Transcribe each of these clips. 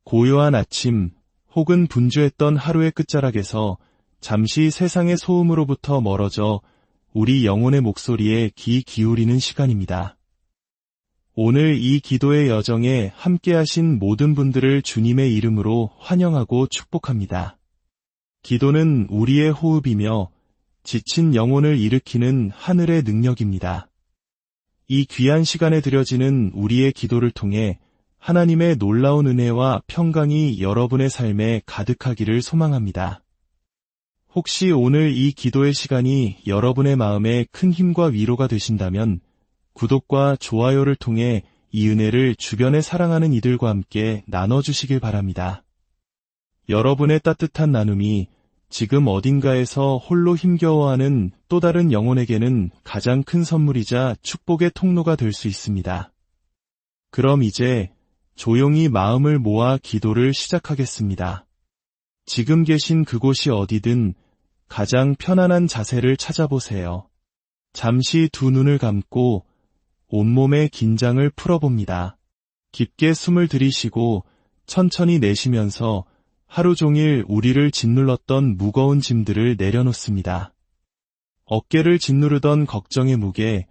고요한 아침 혹은 분주했던 하루의 끝자락에서 잠시 세상의 소음으로부터 멀어져 우리 영혼의 목소리에 귀 기울이는 시간입니다. 오늘 이 기도의 여정에 함께하신 모든 분들을 주님의 이름으로 환영하고 축복합니다. 기도는 우리의 호흡이며 지친 영혼을 일으키는 하늘의 능력입니다. 이 귀한 시간에 드려지는 우리의 기도를 통해 하나님의 놀라운 은혜와 평강이 여러분의 삶에 가득하기를 소망합니다. 혹시 오늘 이 기도의 시간이 여러분의 마음에 큰 힘과 위로가 되신다면 구독과 좋아요를 통해 이 은혜를 주변에 사랑하는 이들과 함께 나눠주시길 바랍니다. 여러분의 따뜻한 나눔이 지금 어딘가에서 홀로 힘겨워하는 또 다른 영혼에게는 가장 큰 선물이자 축복의 통로가 될 수 있습니다. 그럼 이제 조용히 마음을 모아 기도를 시작하겠습니다. 지금 계신 그곳이 어디든 가장 편안한 자세를 찾아보세요. 잠시 두 눈을 감고 온몸의 긴장을 풀어봅니다. 깊게 숨을 들이쉬고 천천히 내쉬면서 하루 종일 우리를 짓눌렀던 무거운 짐들을 내려놓습니다. 어깨를 짓누르던 걱정의 무게,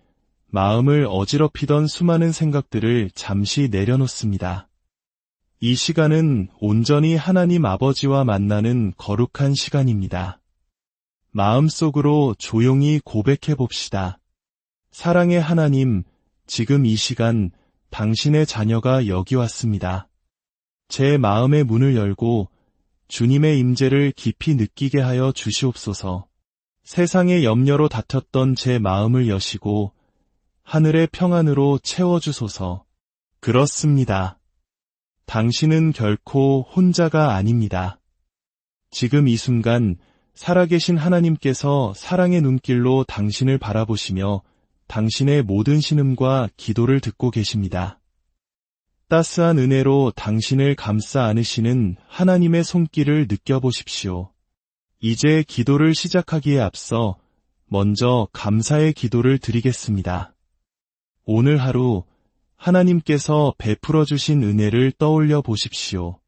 마음을 어지럽히던 수많은 생각들을 잠시 내려놓습니다. 이 시간은 온전히 하나님 아버지와 만나는 거룩한 시간입니다. 마음속으로 조용히 고백해 봅시다. 사랑의 하나님, 지금 이 시간 당신의 자녀가 여기 왔습니다. 제 마음의 문을 열고 주님의 임재를 깊이 느끼게 하여 주시옵소서. 세상의 염려로 다퉜던 제 마음을 여시고 하늘의 평안으로 채워주소서. 그렇습니다. 당신은 결코 혼자가 아닙니다. 지금 이 순간 살아계신 하나님께서 사랑의 눈길로 당신을 바라보시며 당신의 모든 신음과 기도를 듣고 계십니다. 따스한 은혜로 당신을 감싸 안으시는 하나님의 손길을 느껴보십시오. 이제 기도를 시작하기에 앞서 먼저 감사의 기도를 드리겠습니다. 오늘 하루 하나님께서 베풀어 주신 은혜를 떠올려 보십시오.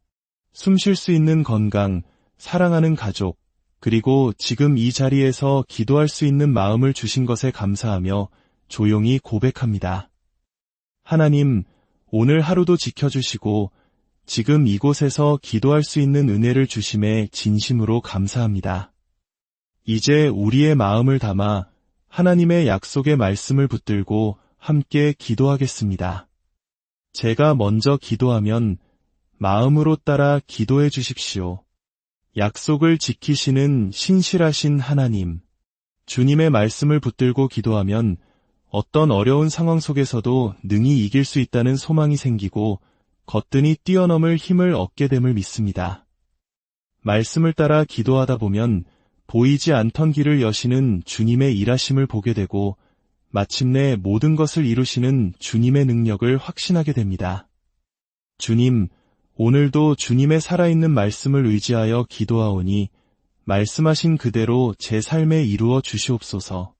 숨 쉴 수 있는 건강, 사랑하는 가족, 그리고 지금 이 자리에서 기도할 수 있는 마음을 주신 것에 감사하며 조용히 고백합니다. 하나님, 오늘 하루도 지켜주시고 지금 이곳에서 기도할 수 있는 은혜를 주심에 진심으로 감사합니다. 이제 우리의 마음을 담아 하나님의 약속의 말씀을 붙들고 함께 기도하겠습니다. 제가 먼저 기도하면 마음으로 따라 기도해 주십시오. 약속을 지키시는 신실하신 하나님, 주님의 말씀을 붙들고 기도하면 어떤 어려운 상황 속에서도 능히 이길 수 있다는 소망이 생기고 거뜬히 뛰어넘을 힘을 얻게 됨을 믿습니다. 말씀을 따라 기도하다 보면 보이지 않던 길을 여시는 주님의 일하심을 보게 되고 마침내 모든 것을 이루시는 주님의 능력을 확신하게 됩니다. 주님, 오늘도 주님의 살아있는 말씀을 의지하여 기도하오니 말씀하신 그대로 제 삶에 이루어 주시옵소서.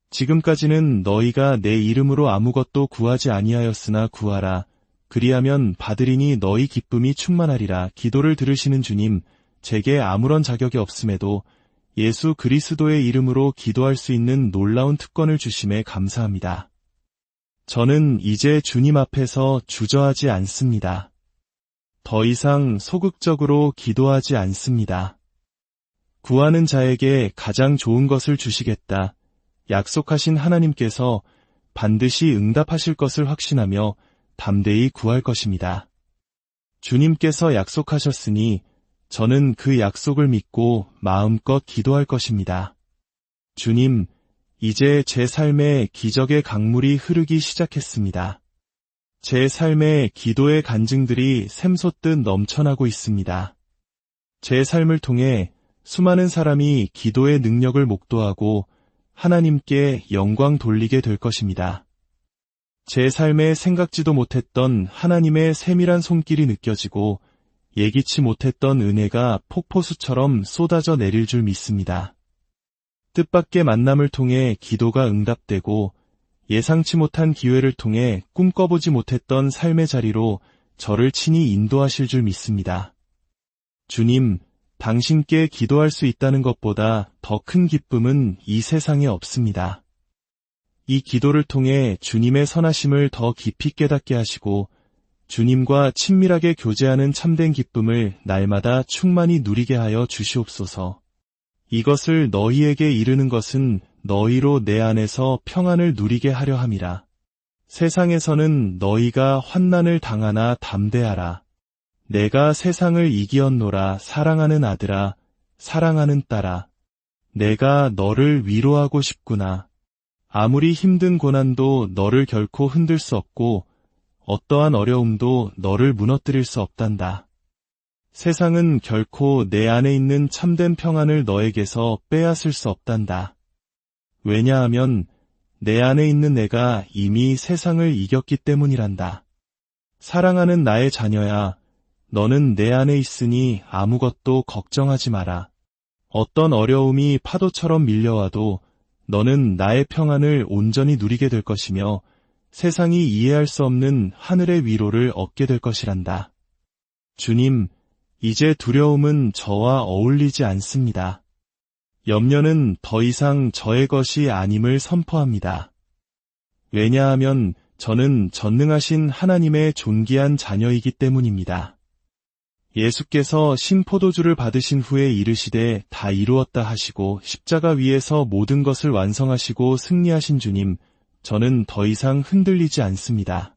지금까지는 너희가 내 이름으로 아무것도 구하지 아니하였으나 구하라. 그리하면 받으리니 너희 기쁨이 충만하리라. 기도를 들으시는 주님, 제게 아무런 자격이 없음에도 예수 그리스도의 이름으로 기도할 수 있는 놀라운 특권을 주심에 감사합니다. 저는 이제 주님 앞에서 주저하지 않습니다. 더 이상 소극적으로 기도하지 않습니다. 구하는 자에게 가장 좋은 것을 주시겠다. 약속하신 하나님께서 반드시 응답하실 것을 확신하며 담대히 구할 것입니다. 주님께서 약속하셨으니 저는 그 약속을 믿고 마음껏 기도할 것입니다. 주님, 이제 제 삶에 기적의 강물이 흐르기 시작했습니다. 제 삶에 기도의 간증들이 샘솟듯 넘쳐나고 있습니다. 제 삶을 통해 수많은 사람이 기도의 능력을 목도하고 하나님께 영광 돌리게 될 것입니다. 제 삶에 생각지도 못했던 하나님의 세밀한 손길이 느껴지고 예기치 못했던 은혜가 폭포수처럼 쏟아져 내릴 줄 믿습니다. 뜻밖의 만남을 통해 기도가 응답되고 예상치 못한 기회를 통해 꿈꿔보지 못했던 삶의 자리로 저를 친히 인도하실 줄 믿습니다. 주님, 당신께 기도할 수 있다는 것보다 더 큰 기쁨은 이 세상에 없습니다. 이 기도를 통해 주님의 선하심을 더 깊이 깨닫게 하시고 주님과 친밀하게 교제하는 참된 기쁨을 날마다 충만히 누리게 하여 주시옵소서. 이것을 너희에게 이르는 것은 너희로 내 안에서 평안을 누리게 하려 함이라. 세상에서는 너희가 환난을 당하나 담대하라. 내가 세상을 이기었노라. 사랑하는 아들아, 사랑하는 딸아. 내가 너를 위로하고 싶구나. 아무리 힘든 고난도 너를 결코 흔들 수 없고 어떠한 어려움도 너를 무너뜨릴 수 없단다. 세상은 결코 내 안에 있는 참된 평안을 너에게서 빼앗을 수 없단다. 왜냐하면 내 안에 있는 내가 이미 세상을 이겼기 때문이란다. 사랑하는 나의 자녀야, 너는 내 안에 있으니 아무것도 걱정하지 마라. 어떤 어려움이 파도처럼 밀려와도 너는 나의 평안을 온전히 누리게 될 것이며 세상이 이해할 수 없는 하늘의 위로를 얻게 될 것이란다. 주님, 이제 두려움은 저와 어울리지 않습니다. 염려는 더 이상 저의 것이 아님을 선포합니다. 왜냐하면 저는 전능하신 하나님의 존귀한 자녀이기 때문입니다. 예수께서 신포도주를 받으신 후에 이르시되 다 이루었다 하시고 십자가 위에서 모든 것을 완성하시고 승리하신 주님, 저는 더 이상 흔들리지 않습니다.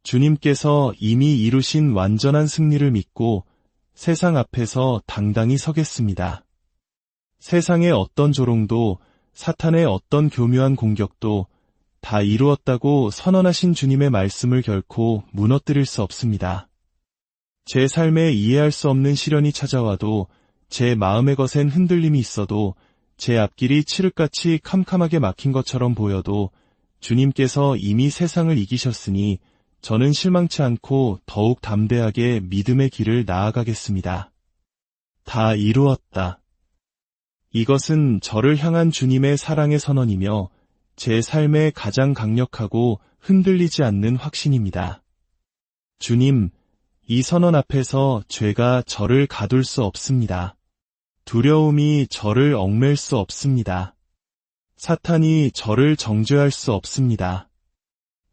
주님께서 이미 이루신 완전한 승리를 믿고 세상 앞에서 당당히 서겠습니다. 세상의 어떤 조롱도 사탄의 어떤 교묘한 공격도 다 이루었다고 선언하신 주님의 말씀을 결코 무너뜨릴 수 없습니다. 제 삶에 이해할 수 없는 시련이 찾아와도 제 마음의 것엔 흔들림이 있어도 제 앞길이 칠흑같이 캄캄하게 막힌 것처럼 보여도 주님께서 이미 세상을 이기셨으니 저는 실망치 않고 더욱 담대하게 믿음의 길을 나아가겠습니다. 다 이루었다. 이것은 저를 향한 주님의 사랑의 선언이며 제 삶의 가장 강력하고 흔들리지 않는 확신입니다. 주님, 이 선언 앞에서 죄가 저를 가둘 수 없습니다. 두려움이 저를 얽맬 수 없습니다. 사탄이 저를 정죄할 수 없습니다.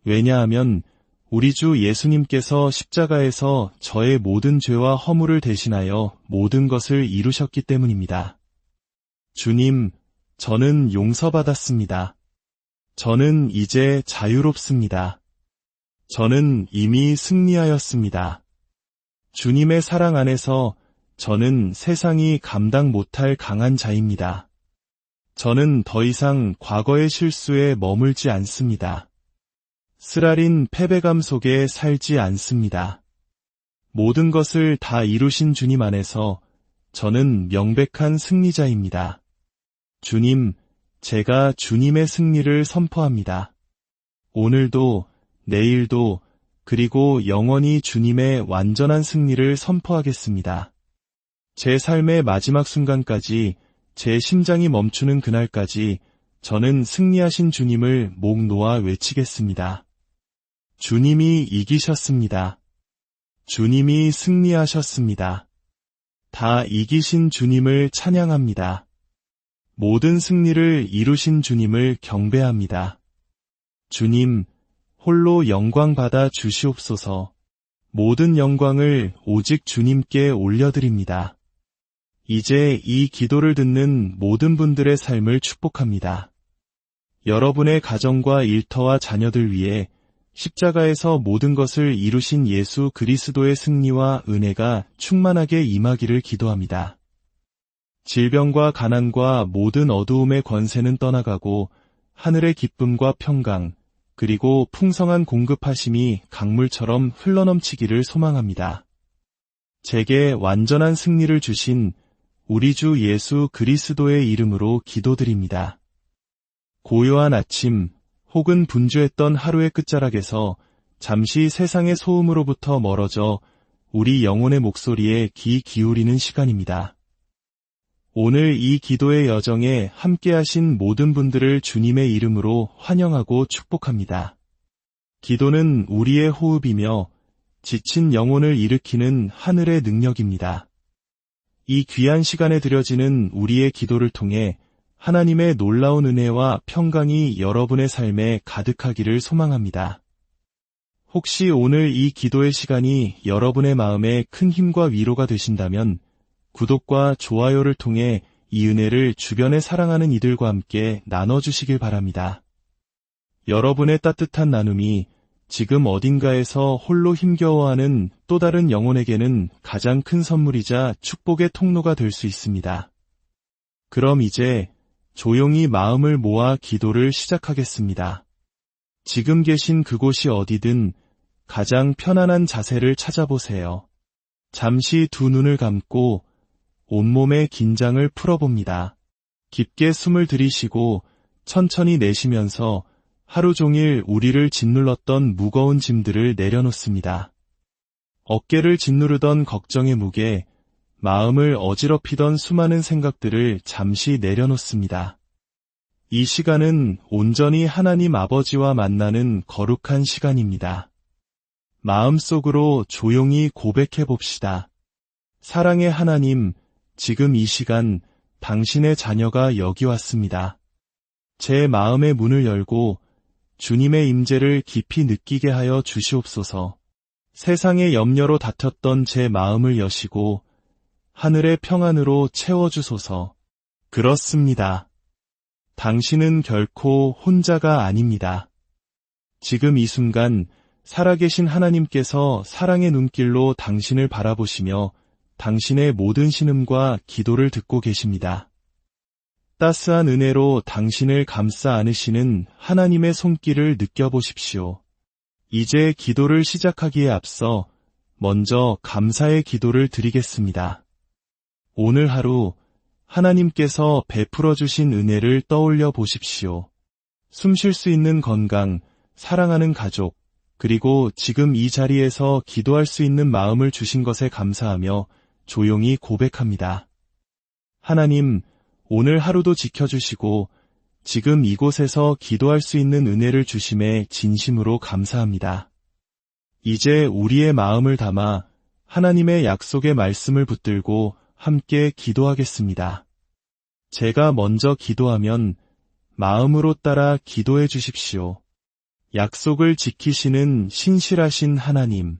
왜냐하면 우리 주 예수님께서 십자가에서 저의 모든 죄와 허물을 대신하여 모든 것을 이루셨기 때문입니다. 주님, 저는 용서받았습니다. 저는 이제 자유롭습니다. 저는 이미 승리하였습니다. 주님의 사랑 안에서 저는 세상이 감당 못할 강한 자입니다. 저는 더 이상 과거의 실수에 머물지 않습니다. 쓰라린 패배감 속에 살지 않습니다. 모든 것을 다 이루신 주님 안에서 저는 명백한 승리자입니다. 주님, 제가 주님의 승리를 선포합니다. 오늘도, 내일도, 그리고 영원히 주님의 완전한 승리를 선포하겠습니다. 제 삶의 마지막 순간까지, 제 심장이 멈추는 그날까지 저는 승리하신 주님을 목 놓아 외치겠습니다. 주님이 이기셨습니다. 주님이 승리하셨습니다. 다 이기신 주님을 찬양합니다. 모든 승리를 이루신 주님을 경배합니다. 주님, 홀로 영광 받아 주시옵소서. 모든 영광을 오직 주님께 올려드립니다. 이제 이 기도를 듣는 모든 분들의 삶을 축복합니다. 여러분의 가정과 일터와 자녀들 위해 십자가에서 모든 것을 이루신 예수 그리스도의 승리와 은혜가 충만하게 임하기를 기도합니다. 질병과 가난과 모든 어두움의 권세는 떠나가고 하늘의 기쁨과 평강, 그리고 풍성한 공급하심이 강물처럼 흘러넘치기를 소망합니다. 제게 완전한 승리를 주신 우리 주 예수 그리스도의 이름으로 기도드립니다. 고요한 아침 혹은 분주했던 하루의 끝자락에서 잠시 세상의 소음으로부터 멀어져 우리 영혼의 목소리에 귀 기울이는 시간입니다. 오늘 이 기도의 여정에 함께하신 모든 분들을 주님의 이름으로 환영하고 축복합니다. 기도는 우리의 호흡이며 지친 영혼을 일으키는 하늘의 능력입니다. 이 귀한 시간에 드려지는 우리의 기도를 통해 하나님의 놀라운 은혜와 평강이 여러분의 삶에 가득하기를 소망합니다. 혹시 오늘 이 기도의 시간이 여러분의 마음에 큰 힘과 위로가 되신다면 구독과 좋아요를 통해 이 은혜를 주변에 사랑하는 이들과 함께 나눠주시길 바랍니다. 여러분의 따뜻한 나눔이 지금 어딘가에서 홀로 힘겨워하는 또 다른 영혼에게는 가장 큰 선물이자 축복의 통로가 될 수 있습니다. 그럼 이제 조용히 마음을 모아 기도를 시작하겠습니다. 지금 계신 그곳이 어디든 가장 편안한 자세를 찾아보세요. 잠시 두 눈을 감고 온몸의 긴장을 풀어봅니다. 깊게 숨을 들이쉬고 천천히 내쉬면서 하루 종일 우리를 짓눌렀던 무거운 짐들을 내려놓습니다. 어깨를 짓누르던 걱정의 무게, 마음을 어지럽히던 수많은 생각들을 잠시 내려놓습니다. 이 시간은 온전히 하나님 아버지와 만나는 거룩한 시간입니다. 마음속으로 조용히 고백해 봅시다. 사랑의 하나님, 지금 이 시간 당신의 자녀가 여기 왔습니다. 제 마음의 문을 열고 주님의 임재를 깊이 느끼게 하여 주시옵소서. 세상의 염려로 다퉜던 제 마음을 여시고 하늘의 평안으로 채워주소서. 그렇습니다. 당신은 결코 혼자가 아닙니다. 지금 이 순간 살아계신 하나님께서 사랑의 눈길로 당신을 바라보시며 당신의 모든 신음과 기도를 듣고 계십니다. 따스한 은혜로 당신을 감싸 안으시는 하나님의 손길을 느껴보십시오. 이제 기도를 시작하기에 앞서 먼저 감사의 기도를 드리겠습니다. 오늘 하루 하나님께서 베풀어 주신 은혜를 떠올려 보십시오. 숨 쉴 수 있는 건강, 사랑하는 가족, 그리고 지금 이 자리에서 기도할 수 있는 마음을 주신 것에 감사하며 조용히 고백합니다. 하나님, 오늘 하루도 지켜주시고 지금 이곳에서 기도할 수 있는 은혜를 주심에 진심으로 감사합니다. 이제 우리의 마음을 담아 하나님의 약속의 말씀을 붙들고 함께 기도하겠습니다. 제가 먼저 기도하면 마음으로 따라 기도해 주십시오. 약속을 지키시는 신실하신 하나님,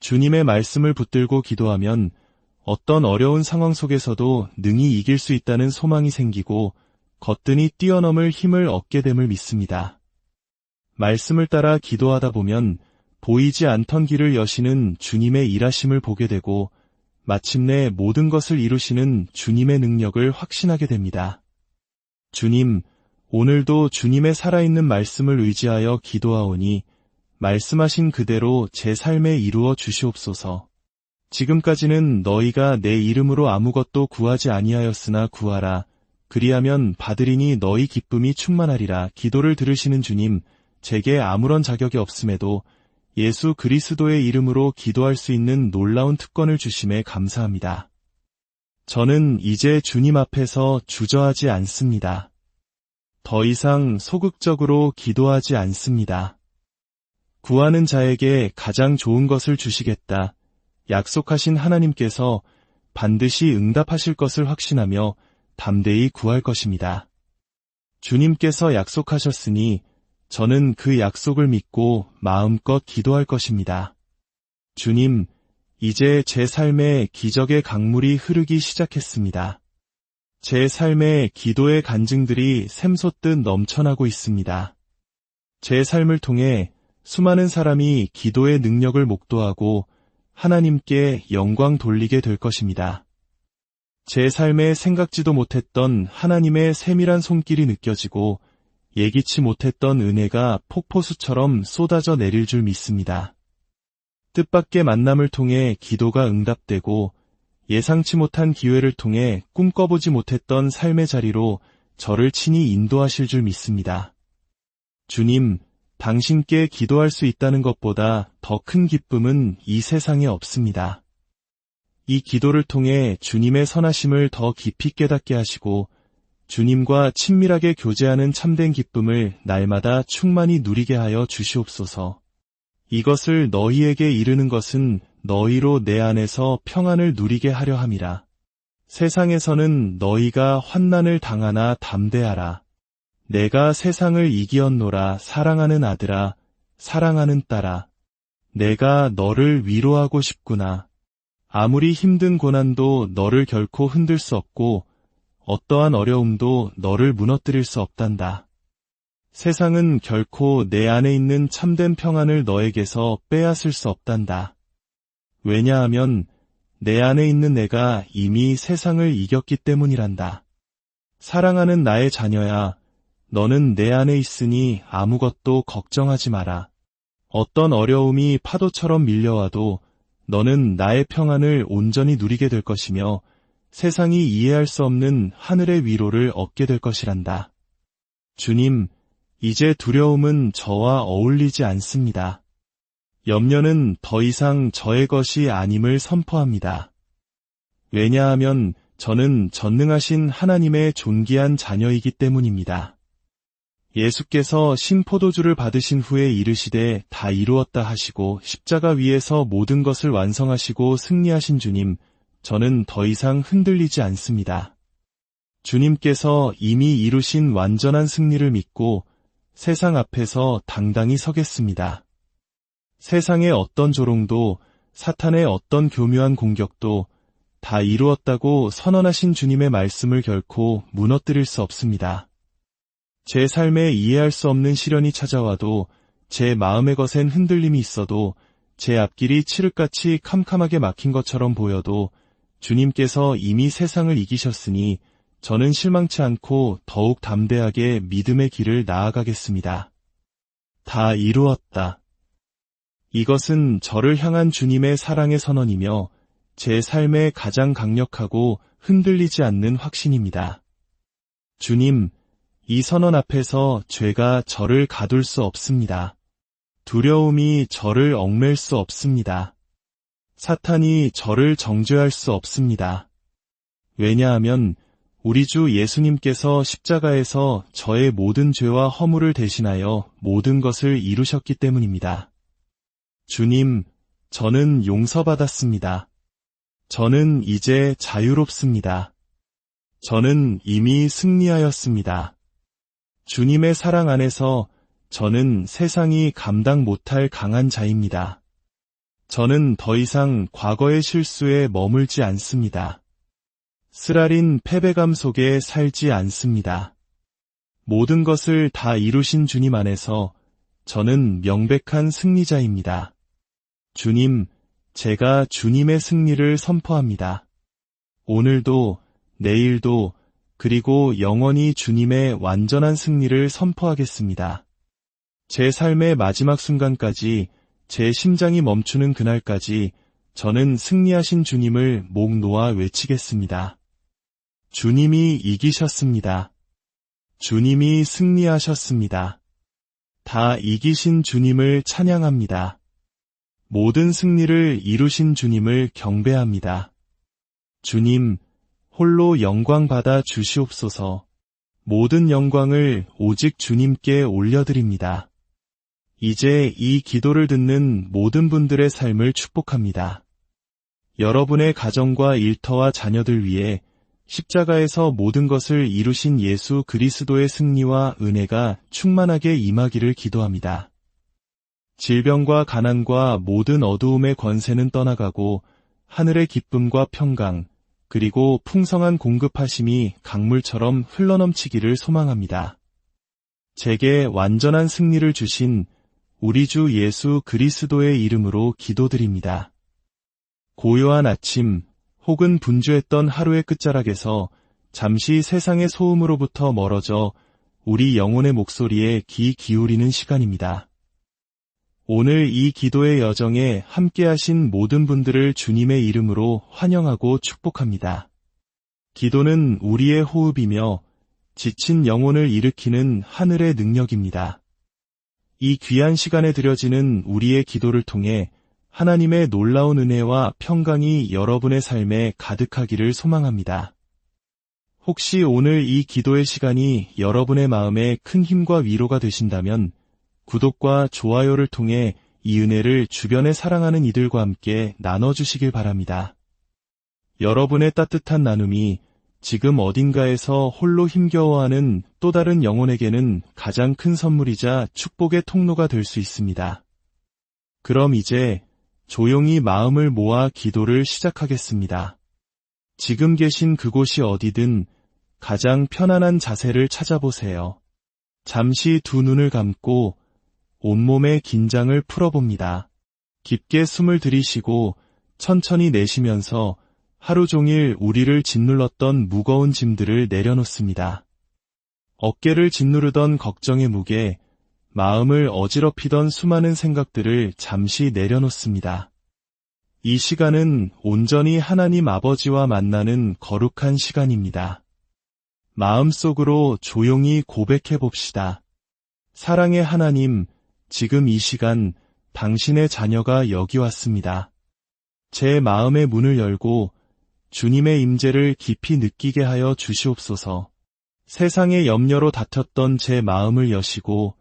주님의 말씀을 붙들고 기도하면 어떤 어려운 상황 속에서도 능히 이길 수 있다는 소망이 생기고 거뜬히 뛰어넘을 힘을 얻게 됨을 믿습니다. 말씀을 따라 기도하다 보면 보이지 않던 길을 여시는 주님의 일하심을 보게 되고 마침내 모든 것을 이루시는 주님의 능력을 확신하게 됩니다. 주님, 오늘도 주님의 살아있는 말씀을 의지하여 기도하오니 말씀하신 그대로 제 삶에 이루어 주시옵소서. 지금까지는 너희가 내 이름으로 아무것도 구하지 아니하였으나 구하라. 그리하면 받으리니 너희 기쁨이 충만하리라. 기도를 들으시는 주님, 제게 아무런 자격이 없음에도 예수 그리스도의 이름으로 기도할 수 있는 놀라운 특권을 주심에 감사합니다. 저는 이제 주님 앞에서 주저하지 않습니다. 더 이상 소극적으로 기도하지 않습니다. 구하는 자에게 가장 좋은 것을 주시겠다. 약속하신 하나님께서 반드시 응답하실 것을 확신하며 담대히 구할 것입니다. 주님께서 약속하셨으니 저는 그 약속을 믿고 마음껏 기도할 것입니다. 주님, 이제 제 삶에 기적의 강물이 흐르기 시작했습니다. 제 삶에 기도의 간증들이 샘솟듯 넘쳐나고 있습니다. 제 삶을 통해 수많은 사람이 기도의 능력을 목도하고 하나님께 영광 돌리게 될 것입니다. 제 삶에 생각지도 못했던 하나님의 세밀한 손길이 느껴지고 예기치 못했던 은혜가 폭포수처럼 쏟아져 내릴 줄 믿습니다. 뜻밖의 만남을 통해 기도가 응답되고 예상치 못한 기회를 통해 꿈꿔보지 못했던 삶의 자리로 저를 친히 인도하실 줄 믿습니다. 주님, 당신께 기도할 수 있다는 것보다 더 큰 기쁨은 이 세상에 없습니다. 이 기도를 통해 주님의 선하심을 더 깊이 깨닫게 하시고 주님과 친밀하게 교제하는 참된 기쁨을 날마다 충만히 누리게 하여 주시옵소서. 이것을 너희에게 이르는 것은 너희로 내 안에서 평안을 누리게 하려 함이라. 세상에서는 너희가 환난을 당하나 담대하라. 내가 세상을 이기었노라. 사랑하는 아들아, 사랑하는 딸아. 내가 너를 위로하고 싶구나. 아무리 힘든 고난도 너를 결코 흔들 수 없고 어떠한 어려움도 너를 무너뜨릴 수 없단다. 세상은 결코 내 안에 있는 참된 평안을 너에게서 빼앗을 수 없단다. 왜냐하면 내 안에 있는 내가 이미 세상을 이겼기 때문이란다. 사랑하는 나의 자녀야, 너는 내 안에 있으니 아무것도 걱정하지 마라. 어떤 어려움이 파도처럼 밀려와도 너는 나의 평안을 온전히 누리게 될 것이며 세상이 이해할 수 없는 하늘의 위로를 얻게 될 것이란다. 주님, 이제 두려움은 저와 어울리지 않습니다. 염려는 더 이상 저의 것이 아님을 선포합니다. 왜냐하면 저는 전능하신 하나님의 존귀한 자녀이기 때문입니다. 예수께서 신포도주를 받으신 후에 이르시되 다 이루었다 하시고 십자가 위에서 모든 것을 완성하시고 승리하신 주님, 저는 더 이상 흔들리지 않습니다. 주님께서 이미 이루신 완전한 승리를 믿고 세상 앞에서 당당히 서겠습니다. 세상의 어떤 조롱도, 사탄의 어떤 교묘한 공격도 다 이루었다고 선언하신 주님의 말씀을 결코 무너뜨릴 수 없습니다. 제 삶에 이해할 수 없는 시련이 찾아와도, 제 마음의 것엔 흔들림이 있어도, 제 앞길이 칠흑같이 캄캄하게 막힌 것처럼 보여도 주님께서 이미 세상을 이기셨으니 저는 실망치 않고 더욱 담대하게 믿음의 길을 나아가겠습니다. 다 이루었다. 이것은 저를 향한 주님의 사랑의 선언이며 제 삶의 가장 강력하고 흔들리지 않는 확신입니다. 주님, 이 선언 앞에서 죄가 저를 가둘 수 없습니다. 두려움이 저를 얽맬 수 없습니다. 사탄이 저를 정죄할 수 없습니다. 왜냐하면 우리 주 예수님께서 십자가에서 저의 모든 죄와 허물을 대신하여 모든 것을 이루셨기 때문입니다. 주님, 저는 용서받았습니다. 저는 이제 자유롭습니다. 저는 이미 승리하였습니다. 주님의 사랑 안에서 저는 세상이 감당 못할 강한 자입니다. 저는 더 이상 과거의 실수에 머물지 않습니다. 쓰라린 패배감 속에 살지 않습니다. 모든 것을 다 이루신 주님 안에서 저는 명백한 승리자입니다. 주님, 제가 주님의 승리를 선포합니다. 오늘도, 내일도, 그리고 영원히 주님의 완전한 승리를 선포하겠습니다. 제 삶의 마지막 순간까지, 제 심장이 멈추는 그날까지 저는 승리하신 주님을 목 놓아 외치겠습니다. 주님이 이기셨습니다. 주님이 승리하셨습니다. 다 이기신 주님을 찬양합니다. 모든 승리를 이루신 주님을 경배합니다. 주님, 홀로 영광 받아 주시옵소서. 모든 영광을 오직 주님께 올려드립니다. 이제 이 기도를 듣는 모든 분들의 삶을 축복합니다. 여러분의 가정과 일터와 자녀들 위해 십자가에서 모든 것을 이루신 예수 그리스도의 승리와 은혜가 충만하게 임하기를 기도합니다. 질병과 가난과 모든 어두움의 권세는 떠나가고 하늘의 기쁨과 평강, 그리고 풍성한 공급하심이 강물처럼 흘러넘치기를 소망합니다. 제게 완전한 승리를 주신 우리 주 예수 그리스도의 이름으로 기도드립니다. 고요한 아침 혹은 분주했던 하루의 끝자락에서 잠시 세상의 소음으로부터 멀어져 우리 영혼의 목소리에 귀 기울이는 시간입니다. 오늘 이 기도의 여정에 함께하신 모든 분들을 주님의 이름으로 환영하고 축복합니다. 기도는 우리의 호흡이며 지친 영혼을 일으키는 하늘의 능력입니다. 이 귀한 시간에 드려지는 우리의 기도를 통해 하나님의 놀라운 은혜와 평강이 여러분의 삶에 가득하기를 소망합니다. 혹시 오늘 이 기도의 시간이 여러분의 마음에 큰 힘과 위로가 되신다면 구독과 좋아요를 통해 이 은혜를 주변에 사랑하는 이들과 함께 나눠주시길 바랍니다. 여러분의 따뜻한 나눔이 지금 어딘가에서 홀로 힘겨워하는 또 다른 영혼에게는 가장 큰 선물이자 축복의 통로가 될 수 있습니다. 그럼 이제 조용히 마음을 모아 기도를 시작하겠습니다. 지금 계신 그곳이 어디든 가장 편안한 자세를 찾아보세요. 잠시 두 눈을 감고 온몸의 긴장을 풀어봅니다. 깊게 숨을 들이쉬고 천천히 내쉬면서 하루 종일 우리를 짓눌렀던 무거운 짐들을 내려놓습니다. 어깨를 짓누르던 걱정의 무게, 마음을 어지럽히던 수많은 생각들을 잠시 내려놓습니다. 이 시간은 온전히 하나님 아버지와 만나는 거룩한 시간입니다. 마음속으로 조용히 고백해 봅시다. 사랑의 하나님, 지금 이 시간 당신의 자녀가 여기 왔습니다. 제 마음의 문을 열고 주님의 임재를 깊이 느끼게 하여 주시옵소서. 세상의 염려로 다퉜던 제 마음을 여시고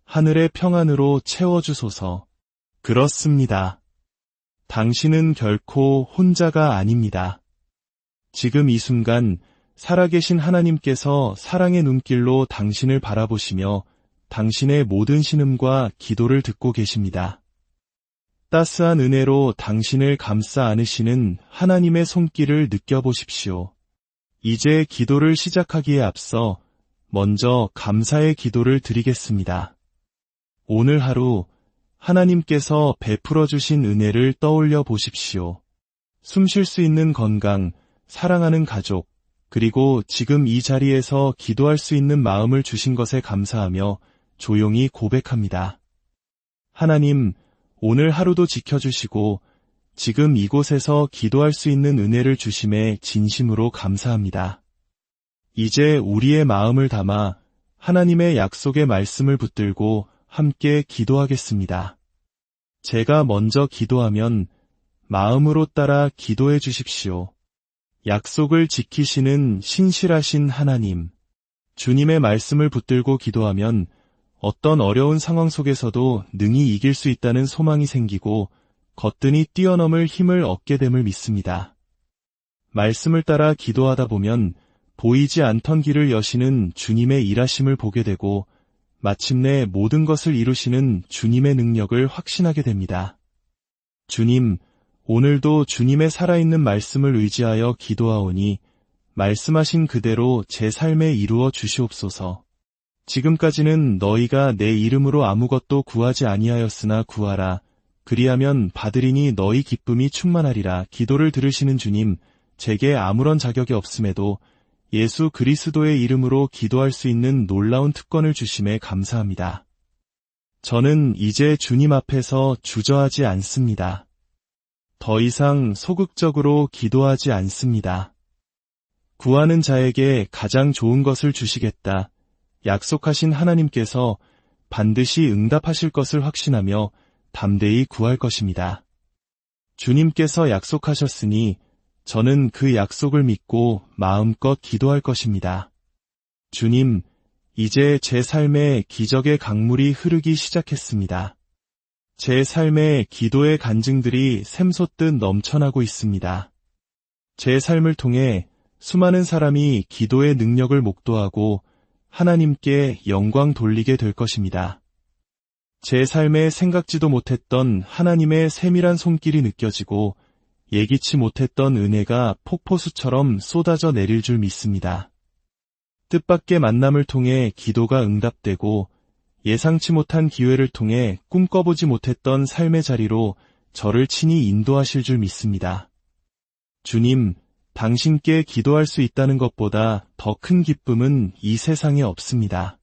하늘의 평안으로 채워주소서. 그렇습니다. 당신은 결코 혼자가 아닙니다. 지금 이 순간 살아계신 하나님께서 사랑의 눈길로 당신을 바라보시며 당신의 모든 신음과 기도를 듣고 계십니다. 따스한 은혜로 당신을 감싸 안으시는 하나님의 손길을 느껴보십시오. 이제 기도를 시작하기에 앞서 먼저 감사의 기도를 드리겠습니다. 오늘 하루 하나님께서 베풀어 주신 은혜를 떠올려 보십시오. 숨 쉴 수 있는 건강, 사랑하는 가족, 그리고 지금 이 자리에서 기도할 수 있는 마음을 주신 것에 감사하며 조용히 고백합니다. 하나님, 오늘 하루도 지켜주시고 지금 이곳에서 기도할 수 있는 은혜를 주심에 진심으로 감사합니다. 이제 우리의 마음을 담아 하나님의 약속의 말씀을 붙들고 함께 기도하겠습니다. 제가 먼저 기도하면 마음으로 따라 기도해 주십시오. 약속을 지키시는 신실하신 하나님, 주님의 말씀을 붙들고 기도하면 어떤 어려운 상황 속에서도 능히 이길 수 있다는 소망이 생기고 거뜬히 뛰어넘을 힘을 얻게 됨을 믿습니다. 말씀을 따라 기도하다 보면 보이지 않던 길을 여시는 주님의 일하심을 보게 되고 마침내 모든 것을 이루시는 주님의 능력을 확신하게 됩니다. 주님, 오늘도 주님의 살아있는 말씀을 의지하여 기도하오니 말씀하신 그대로 제 삶에 이루어 주시옵소서. 지금까지는 너희가 내 이름으로 아무것도 구하지 아니하였으나 구하라. 그리하면 받으리니 너희 기쁨이 충만하리라. 기도를 들으시는 주님, 제게 아무런 자격이 없음에도 예수 그리스도의 이름으로 기도할 수 있는 놀라운 특권을 주심에 감사합니다. 저는 이제 주님 앞에서 주저하지 않습니다. 더 이상 소극적으로 기도하지 않습니다. 구하는 자에게 가장 좋은 것을 주시겠다. 약속하신 하나님께서 반드시 응답하실 것을 확신하며 담대히 구할 것입니다. 주님께서 약속하셨으니 저는 그 약속을 믿고 마음껏 기도할 것입니다. 주님, 이제 제 삶에 기적의 강물이 흐르기 시작했습니다. 제 삶에 기도의 간증들이 샘솟듯 넘쳐나고 있습니다. 제 삶을 통해 수많은 사람이 기도의 능력을 목도하고 하나님께 영광 돌리게 될 것입니다. 제 삶에 생각지도 못했던 하나님의 세밀한 손길이 느껴지고 예기치 못했던 은혜가 폭포수처럼 쏟아져 내릴 줄 믿습니다. 뜻밖의 만남을 통해 기도가 응답되고 예상치 못한 기회를 통해 꿈꿔보지 못했던 삶의 자리로 저를 친히 인도하실 줄 믿습니다. 주님, 당신께 기도할 수 있다는 것보다 더 큰 기쁨은 이 세상에 없습니다.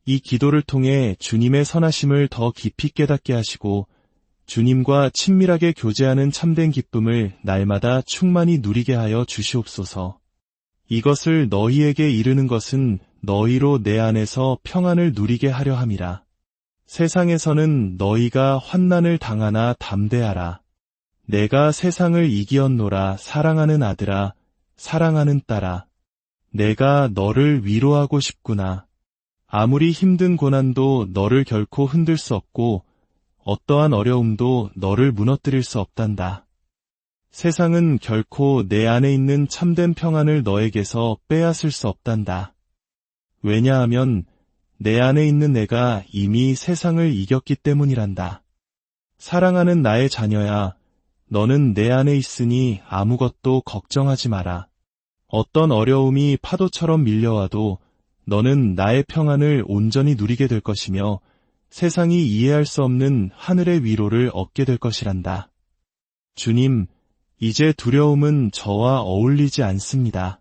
이 기도를 통해 주님의 선하심을 더 깊이 깨닫게 하시고 주님과 친밀하게 교제하는 참된 기쁨을 날마다 충만히 누리게 하여 주시옵소서. 이것을 너희에게 이르는 것은 너희로 내 안에서 평안을 누리게 하려 함이라. 세상에서는 너희가 환난을 당하나 담대하라. 내가 세상을 이기었노라. 사랑하는 아들아, 사랑하는 딸아. 내가 너를 위로하고 싶구나. 아무리 힘든 고난도 너를 결코 흔들 수 없고 어떠한 어려움도 너를 무너뜨릴 수 없단다. 세상은 결코 내 안에 있는 참된 평안을 너에게서 빼앗을 수 없단다. 왜냐하면 내 안에 있는 내가 이미 세상을 이겼기 때문이란다. 사랑하는 나의 자녀야, 너는 내 안에 있으니 아무것도 걱정하지 마라. 어떤 어려움이 파도처럼 밀려와도 너는 나의 평안을 온전히 누리게 될 것이며 세상이 이해할 수 없는 하늘의 위로를 얻게 될 것이란다. 주님, 이제 두려움은 저와 어울리지 않습니다.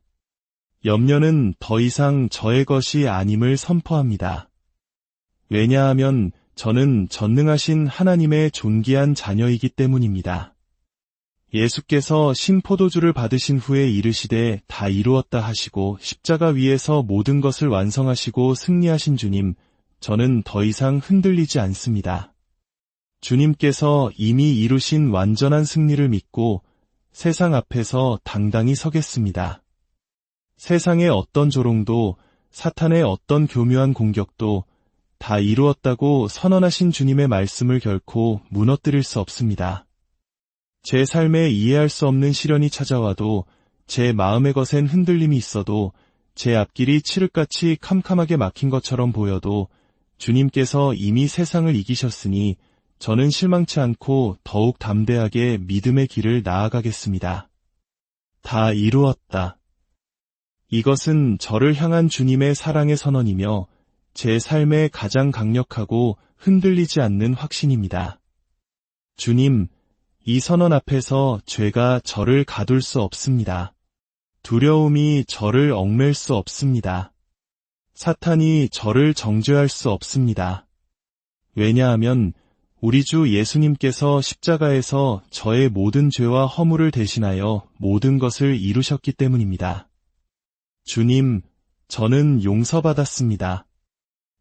염려는 더 이상 저의 것이 아님을 선포합니다. 왜냐하면 저는 전능하신 하나님의 존귀한 자녀이기 때문입니다. 예수께서 신포도주를 받으신 후에 이르시되 다 이루었다 하시고 십자가 위에서 모든 것을 완성하시고 승리하신 주님, 저는 더 이상 흔들리지 않습니다. 주님께서 이미 이루신 완전한 승리를 믿고 세상 앞에서 당당히 서겠습니다. 세상의 어떤 조롱도, 사탄의 어떤 교묘한 공격도 다 이루었다고 선언하신 주님의 말씀을 결코 무너뜨릴 수 없습니다. 제 삶에 이해할 수 없는 시련이 찾아와도, 제 마음의 것엔 흔들림이 있어도, 제 앞길이 칠흑같이 캄캄하게 막힌 것처럼 보여도 주님께서 이미 세상을 이기셨으니 저는 실망치 않고 더욱 담대하게 믿음의 길을 나아가겠습니다. 다 이루었다. 이것은 저를 향한 주님의 사랑의 선언이며 제 삶의 가장 강력하고 흔들리지 않는 확신입니다. 주님, 이 선언 앞에서 죄가 저를 가둘 수 없습니다. 두려움이 저를 얽맬 수 없습니다. 사탄이 저를 정죄할 수 없습니다. 왜냐하면 우리 주 예수님께서 십자가에서 저의 모든 죄와 허물을 대신하여 모든 것을 이루셨기 때문입니다. 주님, 저는 용서받았습니다.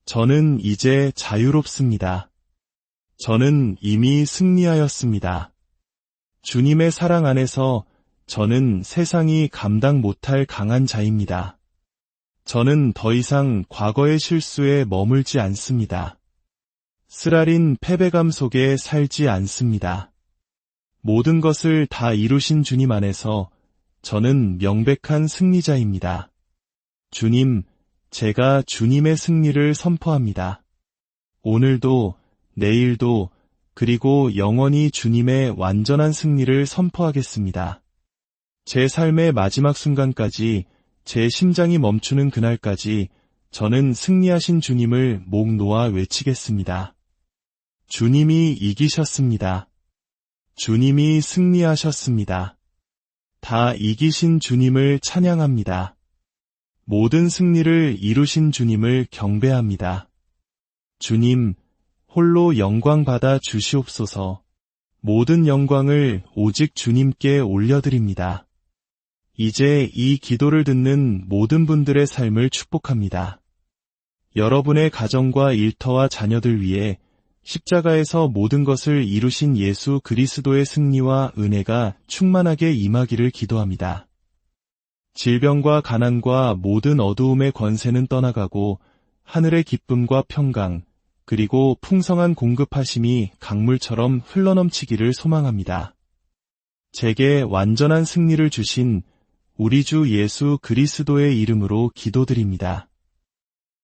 저는 이제 자유롭습니다. 저는 이미 승리하였습니다. 주님의 사랑 안에서 저는 세상이 감당 못할 강한 자입니다. 저는 더 이상 과거의 실수에 머물지 않습니다. 쓰라린 패배감 속에 살지 않습니다. 모든 것을 다 이루신 주님 안에서 저는 명백한 승리자입니다. 주님, 제가 주님의 승리를 선포합니다. 오늘도, 내일도, 그리고 영원히 주님의 완전한 승리를 선포하겠습니다. 제 삶의 마지막 순간까지, 제 심장이 멈추는 그날까지 저는 승리하신 주님을 목 놓아 외치겠습니다. 주님이 이기셨습니다. 주님이 승리하셨습니다. 다 이기신 주님을 찬양합니다. 모든 승리를 이루신 주님을 경배합니다. 주님, 홀로 영광 받아 주시옵소서. 모든 영광을 오직 주님께 올려드립니다. 이제 이 기도를 듣는 모든 분들의 삶을 축복합니다. 여러분의 가정과 일터와 자녀들 위해 십자가에서 모든 것을 이루신 예수 그리스도의 승리와 은혜가 충만하게 임하기를 기도합니다. 질병과 가난과 모든 어두움의 권세는 떠나가고 하늘의 기쁨과 평강, 그리고 풍성한 공급하심이 강물처럼 흘러넘치기를 소망합니다. 제게 완전한 승리를 주신 우리 주 예수 그리스도의 이름으로 기도드립니다.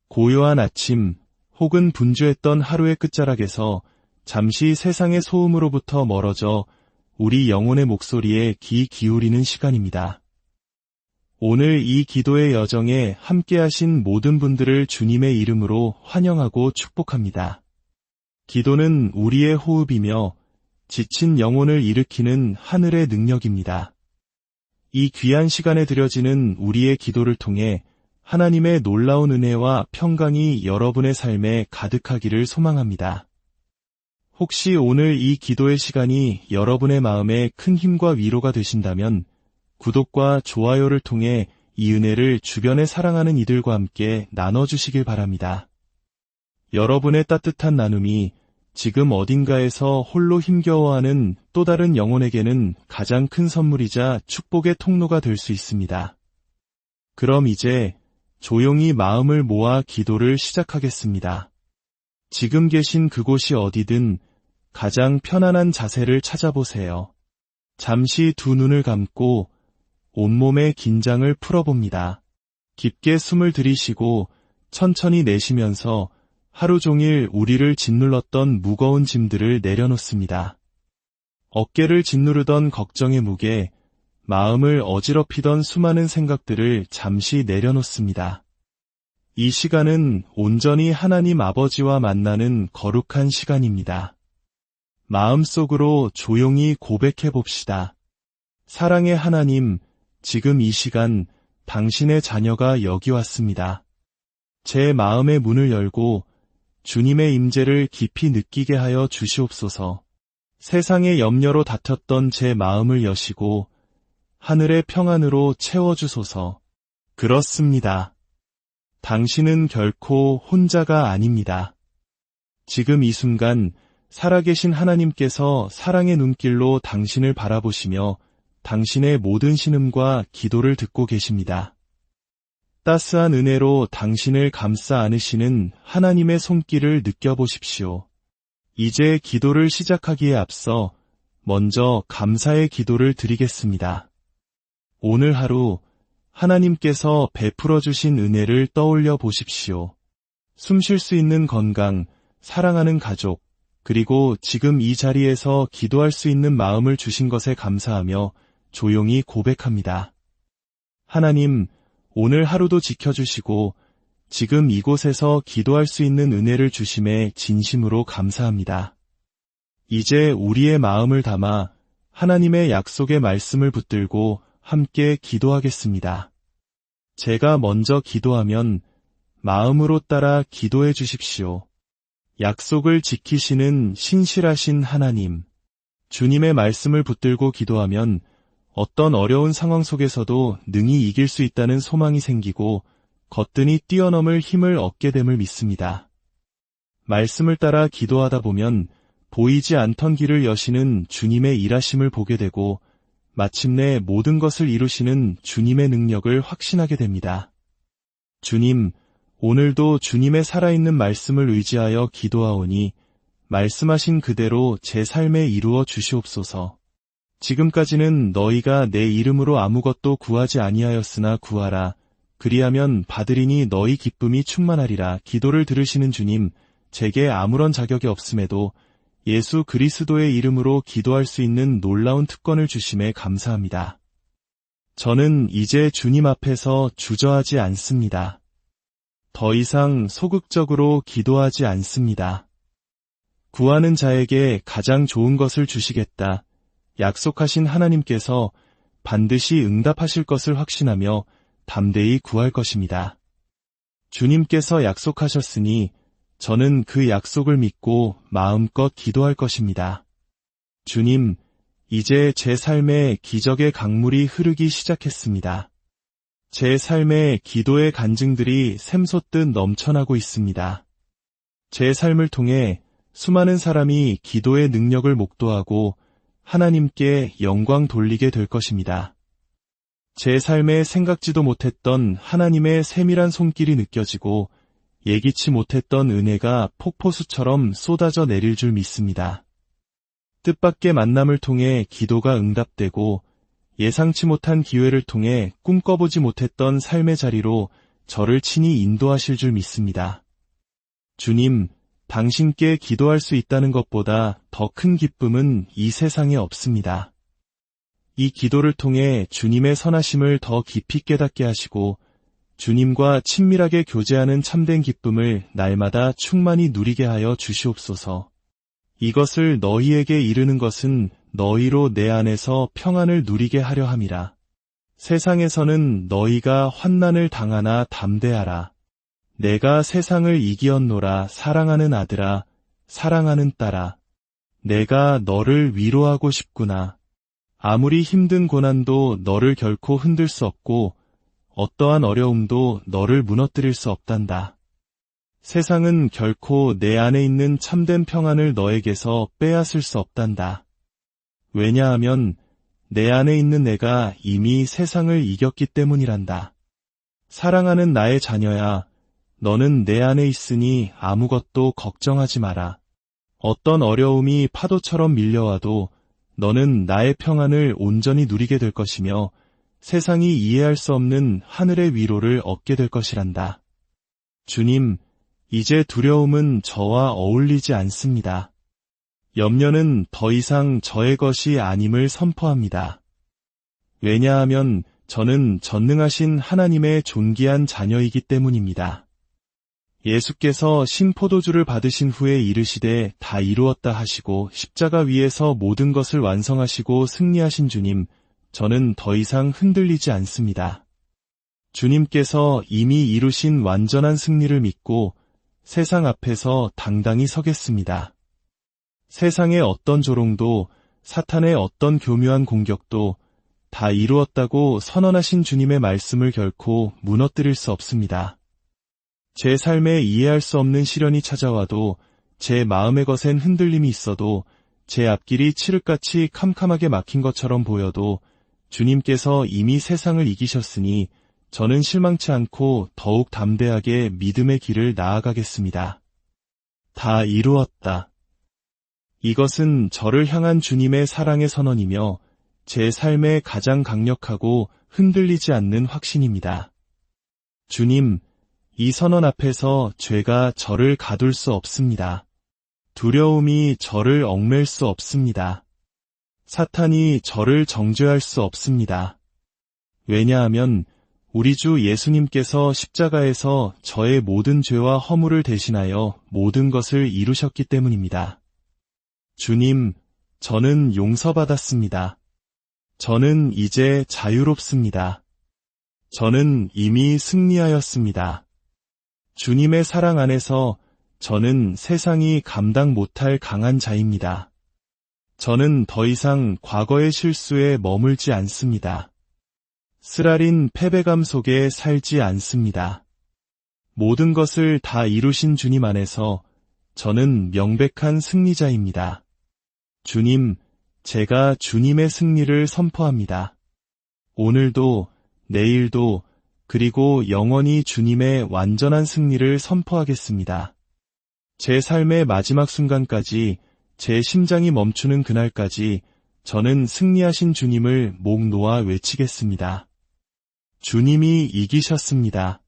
고요한 아침 혹은 분주했던 하루의 끝자락에서 잠시 세상의 소음으로부터 멀어져 우리 영혼의 목소리에 귀 기울이는 시간입니다. 오늘 이 기도의 여정에 함께하신 모든 분들을 주님의 이름으로 환영하고 축복합니다. 기도는 우리의 호흡이며 지친 영혼을 일으키는 하늘의 능력입니다. 이 귀한 시간에 드려지는 우리의 기도를 통해 하나님의 놀라운 은혜와 평강이 여러분의 삶에 가득하기를 소망합니다. 혹시 오늘 이 기도의 시간이 여러분의 마음에 큰 힘과 위로가 되신다면 구독과 좋아요를 통해 이 은혜를 주변에 사랑하는 이들과 함께 나눠주시길 바랍니다. 여러분의 따뜻한 나눔이 지금 어딘가에서 홀로 힘겨워하는 또 다른 영혼에게는 가장 큰 선물이자 축복의 통로가 될 수 있습니다. 그럼 이제 조용히 마음을 모아 기도를 시작하겠습니다. 지금 계신 그곳이 어디든 가장 편안한 자세를 찾아보세요. 잠시 두 눈을 감고 온몸의 긴장을 풀어봅니다. 깊게 숨을 들이쉬고 천천히 내쉬면서 하루 종일 우리를 짓눌렀던 무거운 짐들을 내려놓습니다. 어깨를 짓누르던 걱정의 무게, 마음을 어지럽히던 수많은 생각들을 잠시 내려놓습니다. 이 시간은 온전히 하나님 아버지와 만나는 거룩한 시간입니다. 마음속으로 조용히 고백해 봅시다. 사랑의 하나님, 지금 이 시간 당신의 자녀가 여기 왔습니다. 제 마음의 문을 열고 주님의 임재를 깊이 느끼게 하여 주시옵소서. 세상의 염려로 다퉜던 제 마음을 여시고 하늘의 평안으로 채워주소서. 그렇습니다. 당신은 결코 혼자가 아닙니다. 지금 이 순간 살아계신 하나님께서 사랑의 눈길로 당신을 바라보시며 당신의 모든 신음과 기도를 듣고 계십니다. 따스한 은혜로 당신을 감싸 안으시는 하나님의 손길을 느껴보십시오. 이제 기도를 시작하기에 앞서 먼저 감사의 기도를 드리겠습니다. 오늘 하루 하나님께서 베풀어 주신 은혜를 떠올려 보십시오. 숨 쉴 수 있는 건강, 사랑하는 가족, 그리고 지금 이 자리에서 기도할 수 있는 마음을 주신 것에 감사하며 조용히 고백합니다. 하나님, 오늘 하루도 지켜주시고 지금 이곳에서 기도할 수 있는 은혜를 주심에 진심으로 감사합니다. 이제 우리의 마음을 담아 하나님의 약속의 말씀을 붙들고 함께 기도하겠습니다. 제가 먼저 기도하면 마음으로 따라 기도해 주십시오. 약속을 지키시는 신실하신 하나님, 주님의 말씀을 붙들고 기도하면 어떤 어려운 상황 속에서도 능히 이길 수 있다는 소망이 생기고 거뜬히 뛰어넘을 힘을 얻게 됨을 믿습니다. 말씀을 따라 기도하다 보면 보이지 않던 길을 여시는 주님의 일하심을 보게 되고 마침내 모든 것을 이루시는 주님의 능력을 확신하게 됩니다. 주님, 오늘도 주님의 살아있는 말씀을 의지하여 기도하오니 말씀하신 그대로 제 삶에 이루어 주시옵소서. 지금까지는 너희가 내 이름으로 아무것도 구하지 아니하였으나 구하라. 그리하면 받으리니 너희 기쁨이 충만하리라. 기도를 들으시는 주님, 제게 아무런 자격이 없음에도 예수 그리스도의 이름으로 기도할 수 있는 놀라운 특권을 주심에 감사합니다. 저는 이제 주님 앞에서 주저하지 않습니다. 더 이상 소극적으로 기도하지 않습니다. 구하는 자에게 가장 좋은 것을 주시겠다. 약속하신 하나님께서 반드시 응답하실 것을 확신하며 담대히 구할 것입니다. 주님께서 약속하셨으니 저는 그 약속을 믿고 마음껏 기도할 것입니다. 주님, 이제 제 삶에 기적의 강물이 흐르기 시작했습니다. 제 삶에 기도의 간증들이 샘솟듯 넘쳐나고 있습니다. 제 삶을 통해 수많은 사람이 기도의 능력을 목도하고 하나님께 영광 돌리게 될 것입니다. 제 삶에 생각지도 못했던 하나님의 세밀한 손길이 느껴지고 예기치 못했던 은혜가 폭포수처럼 쏟아져 내릴 줄 믿습니다. 뜻밖의 만남을 통해 기도가 응답되고 예상치 못한 기회를 통해 꿈꿔보지 못했던 삶의 자리로 저를 친히 인도하실 줄 믿습니다. 주님, 당신께 기도할 수 있다는 것보다 더 큰 기쁨은 이 세상에 없습니다. 이 기도를 통해 주님의 선하심을 더 깊이 깨닫게 하시고 주님과 친밀하게 교제하는 참된 기쁨을 날마다 충만히 누리게 하여 주시옵소서. 이것을 너희에게 이르는 것은 너희로 내 안에서 평안을 누리게 하려 함이라. 세상에서는 너희가 환난을 당하나 담대하라. 내가 세상을 이기었노라. 사랑하는 아들아, 사랑하는 딸아. 내가 너를 위로하고 싶구나. 아무리 힘든 고난도 너를 결코 흔들 수 없고 어떠한 어려움도 너를 무너뜨릴 수 없단다. 세상은 결코 내 안에 있는 참된 평안을 너에게서 빼앗을 수 없단다. 왜냐하면 내 안에 있는 내가 이미 세상을 이겼기 때문이란다. 사랑하는 나의 자녀야, 너는 내 안에 있으니 아무것도 걱정하지 마라. 어떤 어려움이 파도처럼 밀려와도 너는 나의 평안을 온전히 누리게 될 것이며 세상이 이해할 수 없는 하늘의 위로를 얻게 될 것이란다. 주님, 이제 두려움은 저와 어울리지 않습니다. 염려는 더 이상 저의 것이 아님을 선포합니다. 왜냐하면 저는 전능하신 하나님의 존귀한 자녀이기 때문입니다. 예수께서 신포도주를 받으신 후에 이르시되 다 이루었다 하시고 십자가 위에서 모든 것을 완성하시고 승리하신 주님, 저는 더 이상 흔들리지 않습니다. 주님께서 이미 이루신 완전한 승리를 믿고 세상 앞에서 당당히 서겠습니다. 세상의 어떤 조롱도 사탄의 어떤 교묘한 공격도 다 이루었다고 선언하신 주님의 말씀을 결코 무너뜨릴 수 없습니다. 제 삶에 이해할 수 없는 시련이 찾아와도 제 마음의 것엔 흔들림이 있어도 제 앞길이 칠흑같이 캄캄하게 막힌 것처럼 보여도 주님께서 이미 세상을 이기셨으니 저는 실망치 않고 더욱 담대하게 믿음의 길을 나아가겠습니다. 다 이루었다. 이것은 저를 향한 주님의 사랑의 선언이며 제 삶의 가장 강력하고 흔들리지 않는 확신입니다. 주님, 이 선언 앞에서 죄가 저를 가둘 수 없습니다. 두려움이 저를 얽맬 수 없습니다. 사탄이 저를 정죄할 수 없습니다. 왜냐하면 우리 주 예수님께서 십자가에서 저의 모든 죄와 허물을 대신하여 모든 것을 이루셨기 때문입니다. 주님, 저는 용서받았습니다. 저는 이제 자유롭습니다. 저는 이미 승리하였습니다. 주님의 사랑 안에서 저는 세상이 감당 못할 강한 자입니다. 저는 더 이상 과거의 실수에 머물지 않습니다. 쓰라린 패배감 속에 살지 않습니다. 모든 것을 다 이루신 주님 안에서 저는 명백한 승리자입니다. 주님, 제가 주님의 승리를 선포합니다. 오늘도, 내일도, 그리고 영원히 주님의 완전한 승리를 선포하겠습니다. 제 삶의 마지막 순간까지, 제 심장이 멈추는 그날까지 저는 승리하신 주님을 목 놓아 외치겠습니다. 주님이 이기셨습니다.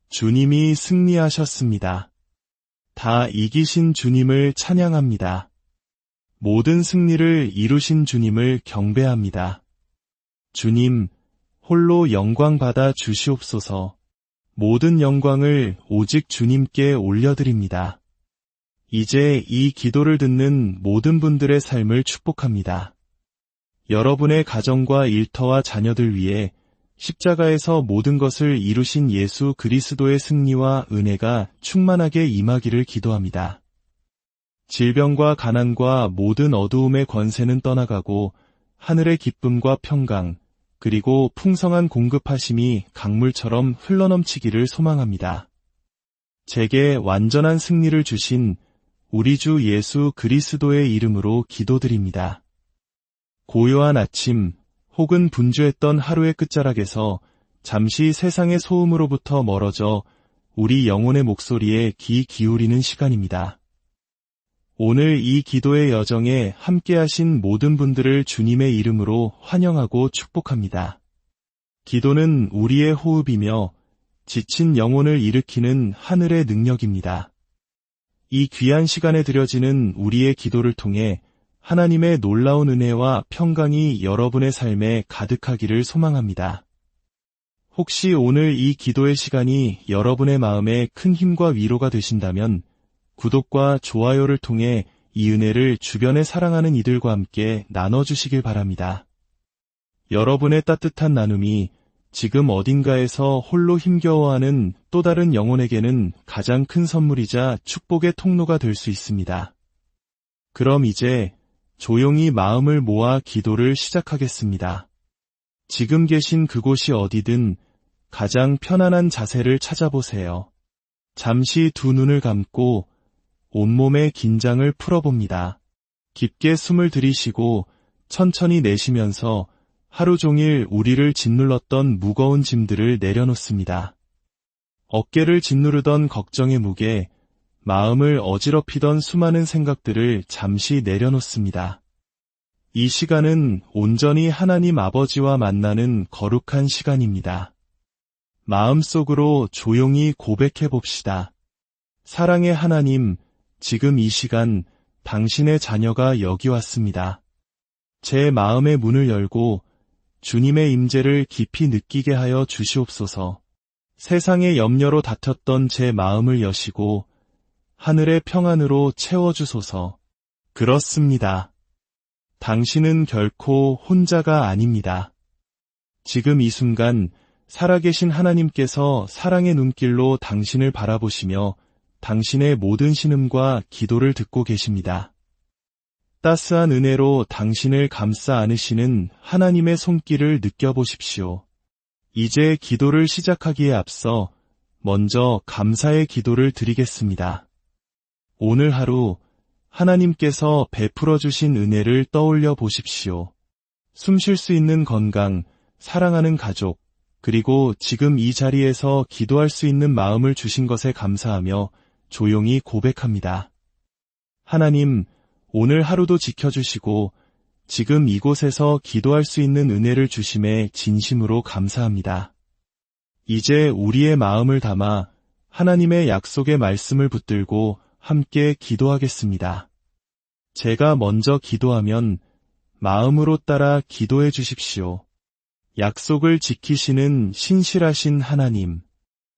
주님이 승리하셨습니다. 다 이기신 주님을 찬양합니다. 모든 승리를 이루신 주님을 경배합니다. 주님, 홀로 영광 받아 주시옵소서. 모든 영광을 오직 주님께 올려드립니다. 이제 이 기도를 듣는 모든 분들의 삶을 축복합니다. 여러분의 가정과 일터와 자녀들 위해 십자가에서 모든 것을 이루신 예수 그리스도의 승리와 은혜가 충만하게 임하기를 기도합니다. 질병과 가난과 모든 어두움의 권세는 떠나가고 하늘의 기쁨과 평강, 그리고 풍성한 공급하심이 강물처럼 흘러넘치기를 소망합니다. 제게 완전한 승리를 주신 우리 주 예수 그리스도의 이름으로 기도드립니다. 고요한 아침 혹은 분주했던 하루의 끝자락에서 잠시 세상의 소음으로부터 멀어져 우리 영혼의 목소리에 귀 기울이는 시간입니다. 오늘 이 기도의 여정에 함께하신 모든 분들을 주님의 이름으로 환영하고 축복합니다. 기도는 우리의 호흡이며 지친 영혼을 일으키는 하늘의 능력입니다. 이 귀한 시간에 드려지는 우리의 기도를 통해 하나님의 놀라운 은혜와 평강이 여러분의 삶에 가득하기를 소망합니다. 혹시 오늘 이 기도의 시간이 여러분의 마음에 큰 힘과 위로가 되신다면 구독과 좋아요를 통해 이 은혜를 주변에 사랑하는 이들과 함께 나눠주시길 바랍니다. 여러분의 따뜻한 나눔이 지금 어딘가에서 홀로 힘겨워하는 또 다른 영혼에게는 가장 큰 선물이자 축복의 통로가 될 수 있습니다. 그럼 이제 조용히 마음을 모아 기도를 시작하겠습니다. 지금 계신 그곳이 어디든 가장 편안한 자세를 찾아보세요. 잠시 두 눈을 감고 온몸의 긴장을 풀어봅니다. 깊게 숨을 들이쉬고 천천히 내쉬면서 하루 종일 우리를 짓눌렀던 무거운 짐들을 내려놓습니다. 어깨를 짓누르던 걱정의 무게, 마음을 어지럽히던 수많은 생각들을 잠시 내려놓습니다. 이 시간은 온전히 하나님 아버지와 만나는 거룩한 시간입니다. 마음속으로 조용히 고백해 봅시다. 사랑의 하나님, 지금 이 시간 당신의 자녀가 여기 왔습니다. 제 마음의 문을 열고 주님의 임재를 깊이 느끼게 하여 주시옵소서. 세상의 염려로 다퉜던 제 마음을 여시고 하늘의 평안으로 채워주소서. 그렇습니다. 당신은 결코 혼자가 아닙니다. 지금 이 순간 살아계신 하나님께서 사랑의 눈길로 당신을 바라보시며 당신의 모든 신음과 기도를 듣고 계십니다. 따스한 은혜로 당신을 감싸 안으시는 하나님의 손길을 느껴보십시오. 이제 기도를 시작하기에 앞서 먼저 감사의 기도를 드리겠습니다. 오늘 하루 하나님께서 베풀어 주신 은혜를 떠올려 보십시오. 숨 쉴 수 있는 건강, 사랑하는 가족, 그리고 지금 이 자리에서 기도할 수 있는 마음을 주신 것에 감사하며 조용히 고백합니다. 하나님, 오늘 하루도 지켜주시고 지금 이곳에서 기도할 수 있는 은혜를 주심에 진심으로 감사합니다. 이제 우리의 마음을 담아 하나님의 약속의 말씀을 붙들고 함께 기도하겠습니다. 제가 먼저 기도하면 마음으로 따라 기도해 주십시오. 약속을 지키시는 신실하신 하나님,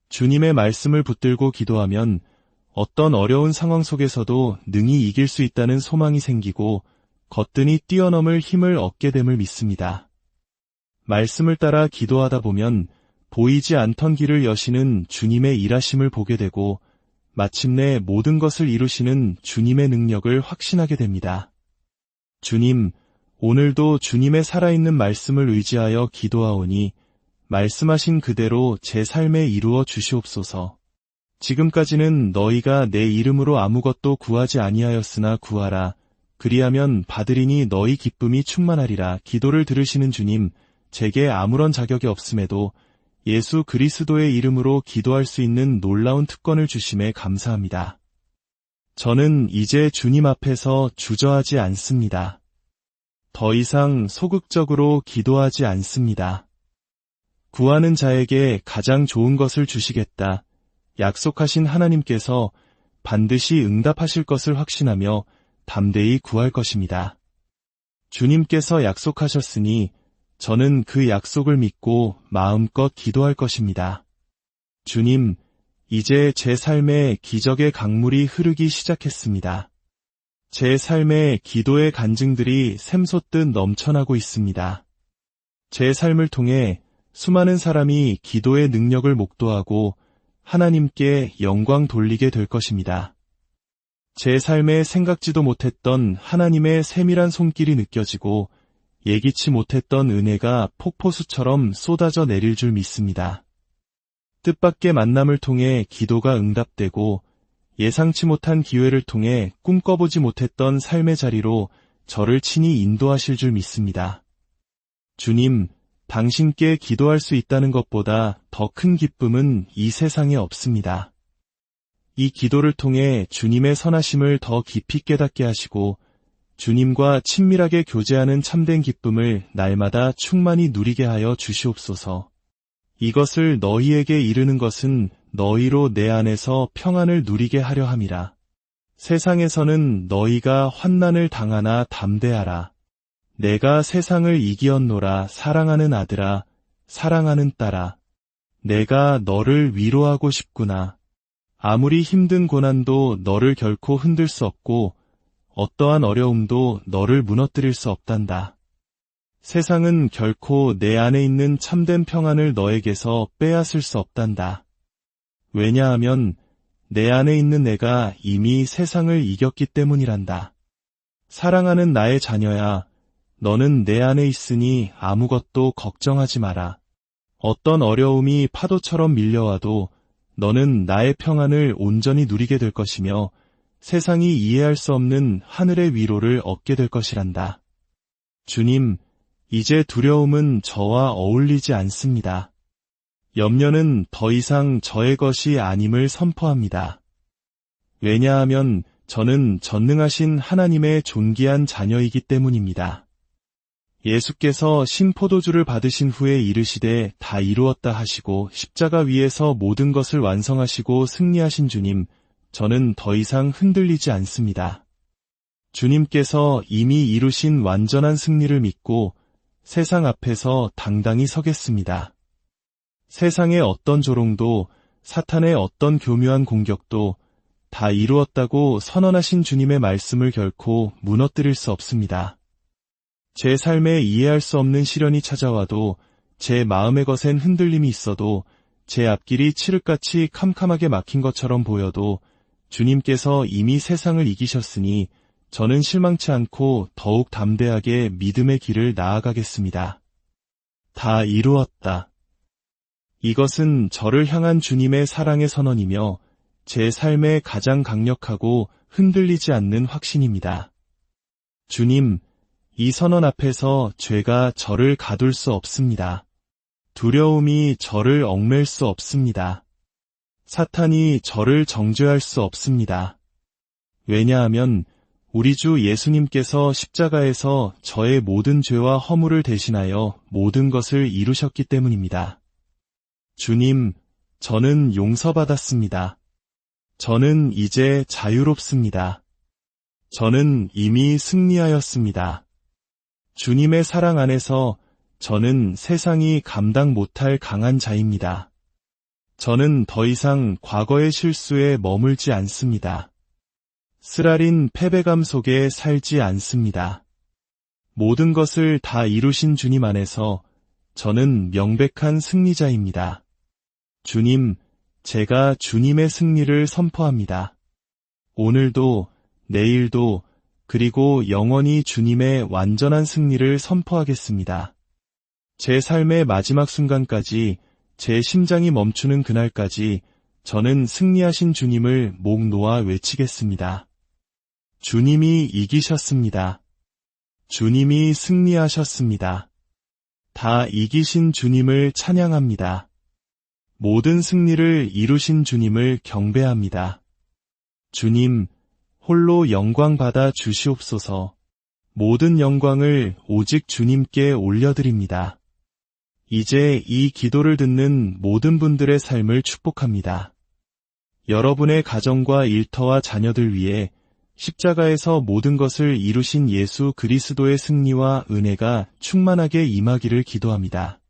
주님의 말씀을 붙들고 기도하면 어떤 어려운 상황 속에서도 능히 이길 수 있다는 소망이 생기고 거뜬히 뛰어넘을 힘을 얻게 됨을 믿습니다. 말씀을 따라 기도하다 보면 보이지 않던 길을 여시는 주님의 일하심을 보게 되고 마침내 모든 것을 이루시는 주님의 능력을 확신하게 됩니다. 주님, 오늘도 주님의 살아있는 말씀을 의지하여 기도하오니 말씀하신 그대로 제 삶에 이루어 주시옵소서. 지금까지는 너희가 내 이름으로 아무것도 구하지 아니하였으나 구하라. 그리하면 받으리니 너희 기쁨이 충만하리라. 기도를 들으시는 주님, 제게 아무런 자격이 없음에도 예수 그리스도의 이름으로 기도할 수 있는 놀라운 특권을 주심에 감사합니다. 저는 이제 주님 앞에서 주저하지 않습니다. 더 이상 소극적으로 기도하지 않습니다. 구하는 자에게 가장 좋은 것을 주시겠다. 약속하신 하나님께서 반드시 응답하실 것을 확신하며 담대히 구할 것입니다. 주님께서 약속하셨으니 저는 그 약속을 믿고 마음껏 기도할 것입니다. 주님, 이제 제 삶에 기적의 강물이 흐르기 시작했습니다. 제 삶에 기도의 간증들이 샘솟듯 넘쳐나고 있습니다. 제 삶을 통해 수많은 사람이 기도의 능력을 목도하고 하나님께 영광 돌리게 될 것입니다. 제 삶에 생각지도 못했던 하나님의 세밀한 손길이 느껴지고 예기치 못했던 은혜가 폭포수처럼 쏟아져 내릴 줄 믿습니다. 뜻밖의 만남을 통해 기도가 응답되고 예상치 못한 기회를 통해 꿈꿔보지 못했던 삶의 자리로 저를 친히 인도하실 줄 믿습니다. 주님, 당신께 기도할 수 있다는 것보다 더 큰 기쁨은 이 세상에 없습니다. 이 기도를 통해 주님의 선하심을 더 깊이 깨닫게 하시고 주님과 친밀하게 교제하는 참된 기쁨을 날마다 충만히 누리게 하여 주시옵소서. 이것을 너희에게 이르는 것은 너희로 내 안에서 평안을 누리게 하려 함이라. 세상에서는 너희가 환난을 당하나 담대하라. 내가 세상을 이기었노라. 사랑하는 아들아, 사랑하는 딸아. 내가 너를 위로하고 싶구나. 아무리 힘든 고난도 너를 결코 흔들 수 없고 어떠한 어려움도 너를 무너뜨릴 수 없단다. 세상은 결코 내 안에 있는 참된 평안을 너에게서 빼앗을 수 없단다. 왜냐하면 내 안에 있는 내가 이미 세상을 이겼기 때문이란다. 사랑하는 나의 자녀야, 너는 내 안에 있으니 아무것도 걱정하지 마라. 어떤 어려움이 파도처럼 밀려와도 너는 나의 평안을 온전히 누리게 될 것이며 세상이 이해할 수 없는 하늘의 위로를 얻게 될 것이란다. 주님, 이제 두려움은 저와 어울리지 않습니다. 염려는 더 이상 저의 것이 아님을 선포합니다. 왜냐하면 저는 전능하신 하나님의 존귀한 자녀이기 때문입니다. 예수께서 신포도주를 받으신 후에 이르시되 다 이루었다 하시고 십자가 위에서 모든 것을 완성하시고 승리하신 주님, 저는 더 이상 흔들리지 않습니다. 주님께서 이미 이루신 완전한 승리를 믿고 세상 앞에서 당당히 서겠습니다. 세상의 어떤 조롱도, 사탄의 어떤 교묘한 공격도 다 이루었다고 선언하신 주님의 말씀을 결코 무너뜨릴 수 없습니다. 제 삶에 이해할 수 없는 시련이 찾아와도, 제 마음의 것엔 흔들림이 있어도, 제 앞길이 칠흑같이 캄캄하게 막힌 것처럼 보여도 주님께서 이미 세상을 이기셨으니 저는 실망치 않고 더욱 담대하게 믿음의 길을 나아가겠습니다. 다 이루었다. 이것은 저를 향한 주님의 사랑의 선언이며 제 삶의 가장 강력하고 흔들리지 않는 확신입니다. 주님, 이 선언 앞에서 죄가 저를 가둘 수 없습니다. 두려움이 저를 얽맬 수 없습니다. 사탄이 저를 정죄할 수 없습니다. 왜냐하면 우리 주 예수님께서 십자가에서 저의 모든 죄와 허물을 대신하여 모든 것을 이루셨기 때문입니다. 주님, 저는 용서받았습니다. 저는 이제 자유롭습니다. 저는 이미 승리하였습니다. 주님의 사랑 안에서 저는 세상이 감당 못할 강한 자입니다. 저는 더 이상 과거의 실수에 머물지 않습니다. 쓰라린 패배감 속에 살지 않습니다. 모든 것을 다 이루신 주님 안에서 저는 명백한 승리자입니다. 주님, 제가 주님의 승리를 선포합니다. 오늘도, 내일도, 그리고 영원히 주님의 완전한 승리를 선포하겠습니다. 제 삶의 마지막 순간까지, 제 심장이 멈추는 그날까지 저는 승리하신 주님을 목 놓아 외치겠습니다. 주님이 이기셨습니다. 주님이 승리하셨습니다. 다 이기신 주님을 찬양합니다. 모든 승리를 이루신 주님을 경배합니다. 주님, 홀로 영광 받아 주시옵소서. 모든 영광을 오직 주님께 올려드립니다. 이제 이 기도를 듣는 모든 분들의 삶을 축복합니다. 여러분의 가정과 일터와 자녀들 위해 십자가에서 모든 것을 이루신 예수 그리스도의 승리와 은혜가 충만하게 임하기를 기도합니다.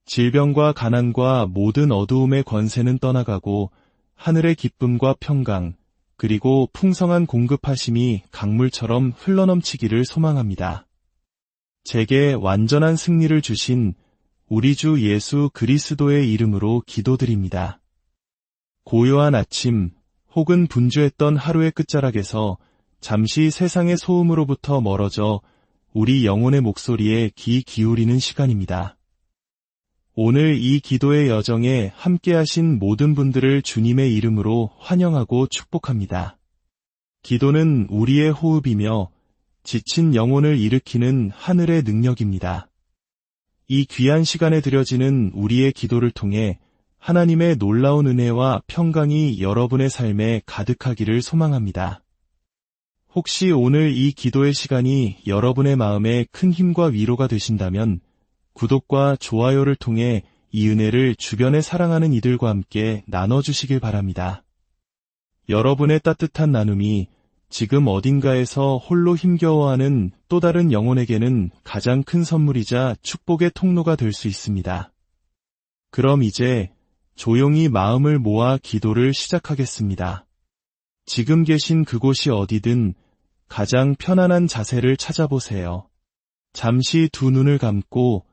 질병과 가난과 모든 어두움의 권세는 떠나가고 하늘의 기쁨과 평강, 그리고 풍성한 공급하심이 강물처럼 흘러넘치기를 소망합니다. 제게 완전한 승리를 주신 우리 주 예수 그리스도의 이름으로 기도드립니다. 고요한 아침 혹은 분주했던 하루의 끝자락에서 잠시 세상의 소음으로부터 멀어져 우리 영혼의 목소리에 귀 기울이는 시간입니다. 오늘 이 기도의 여정에 함께하신 모든 분들을 주님의 이름으로 환영하고 축복합니다. 기도는 우리의 호흡이며 지친 영혼을 일으키는 하늘의 능력입니다. 이 귀한 시간에 드려지는 우리의 기도를 통해 하나님의 놀라운 은혜와 평강이 여러분의 삶에 가득하기를 소망합니다. 혹시 오늘 이 기도의 시간이 여러분의 마음에 큰 힘과 위로가 되신다면 구독과 좋아요를 통해 이 은혜를 주변에 사랑하는 이들과 함께 나눠주시길 바랍니다. 여러분의 따뜻한 나눔이 지금 어딘가에서 홀로 힘겨워하는 또 다른 영혼에게는 가장 큰 선물이자 축복의 통로가 될 수 있습니다. 그럼 이제 조용히 마음을 모아 기도를 시작하겠습니다. 지금 계신 그곳이 어디든 가장 편안한 자세를 찾아보세요. 잠시 두 눈을 감고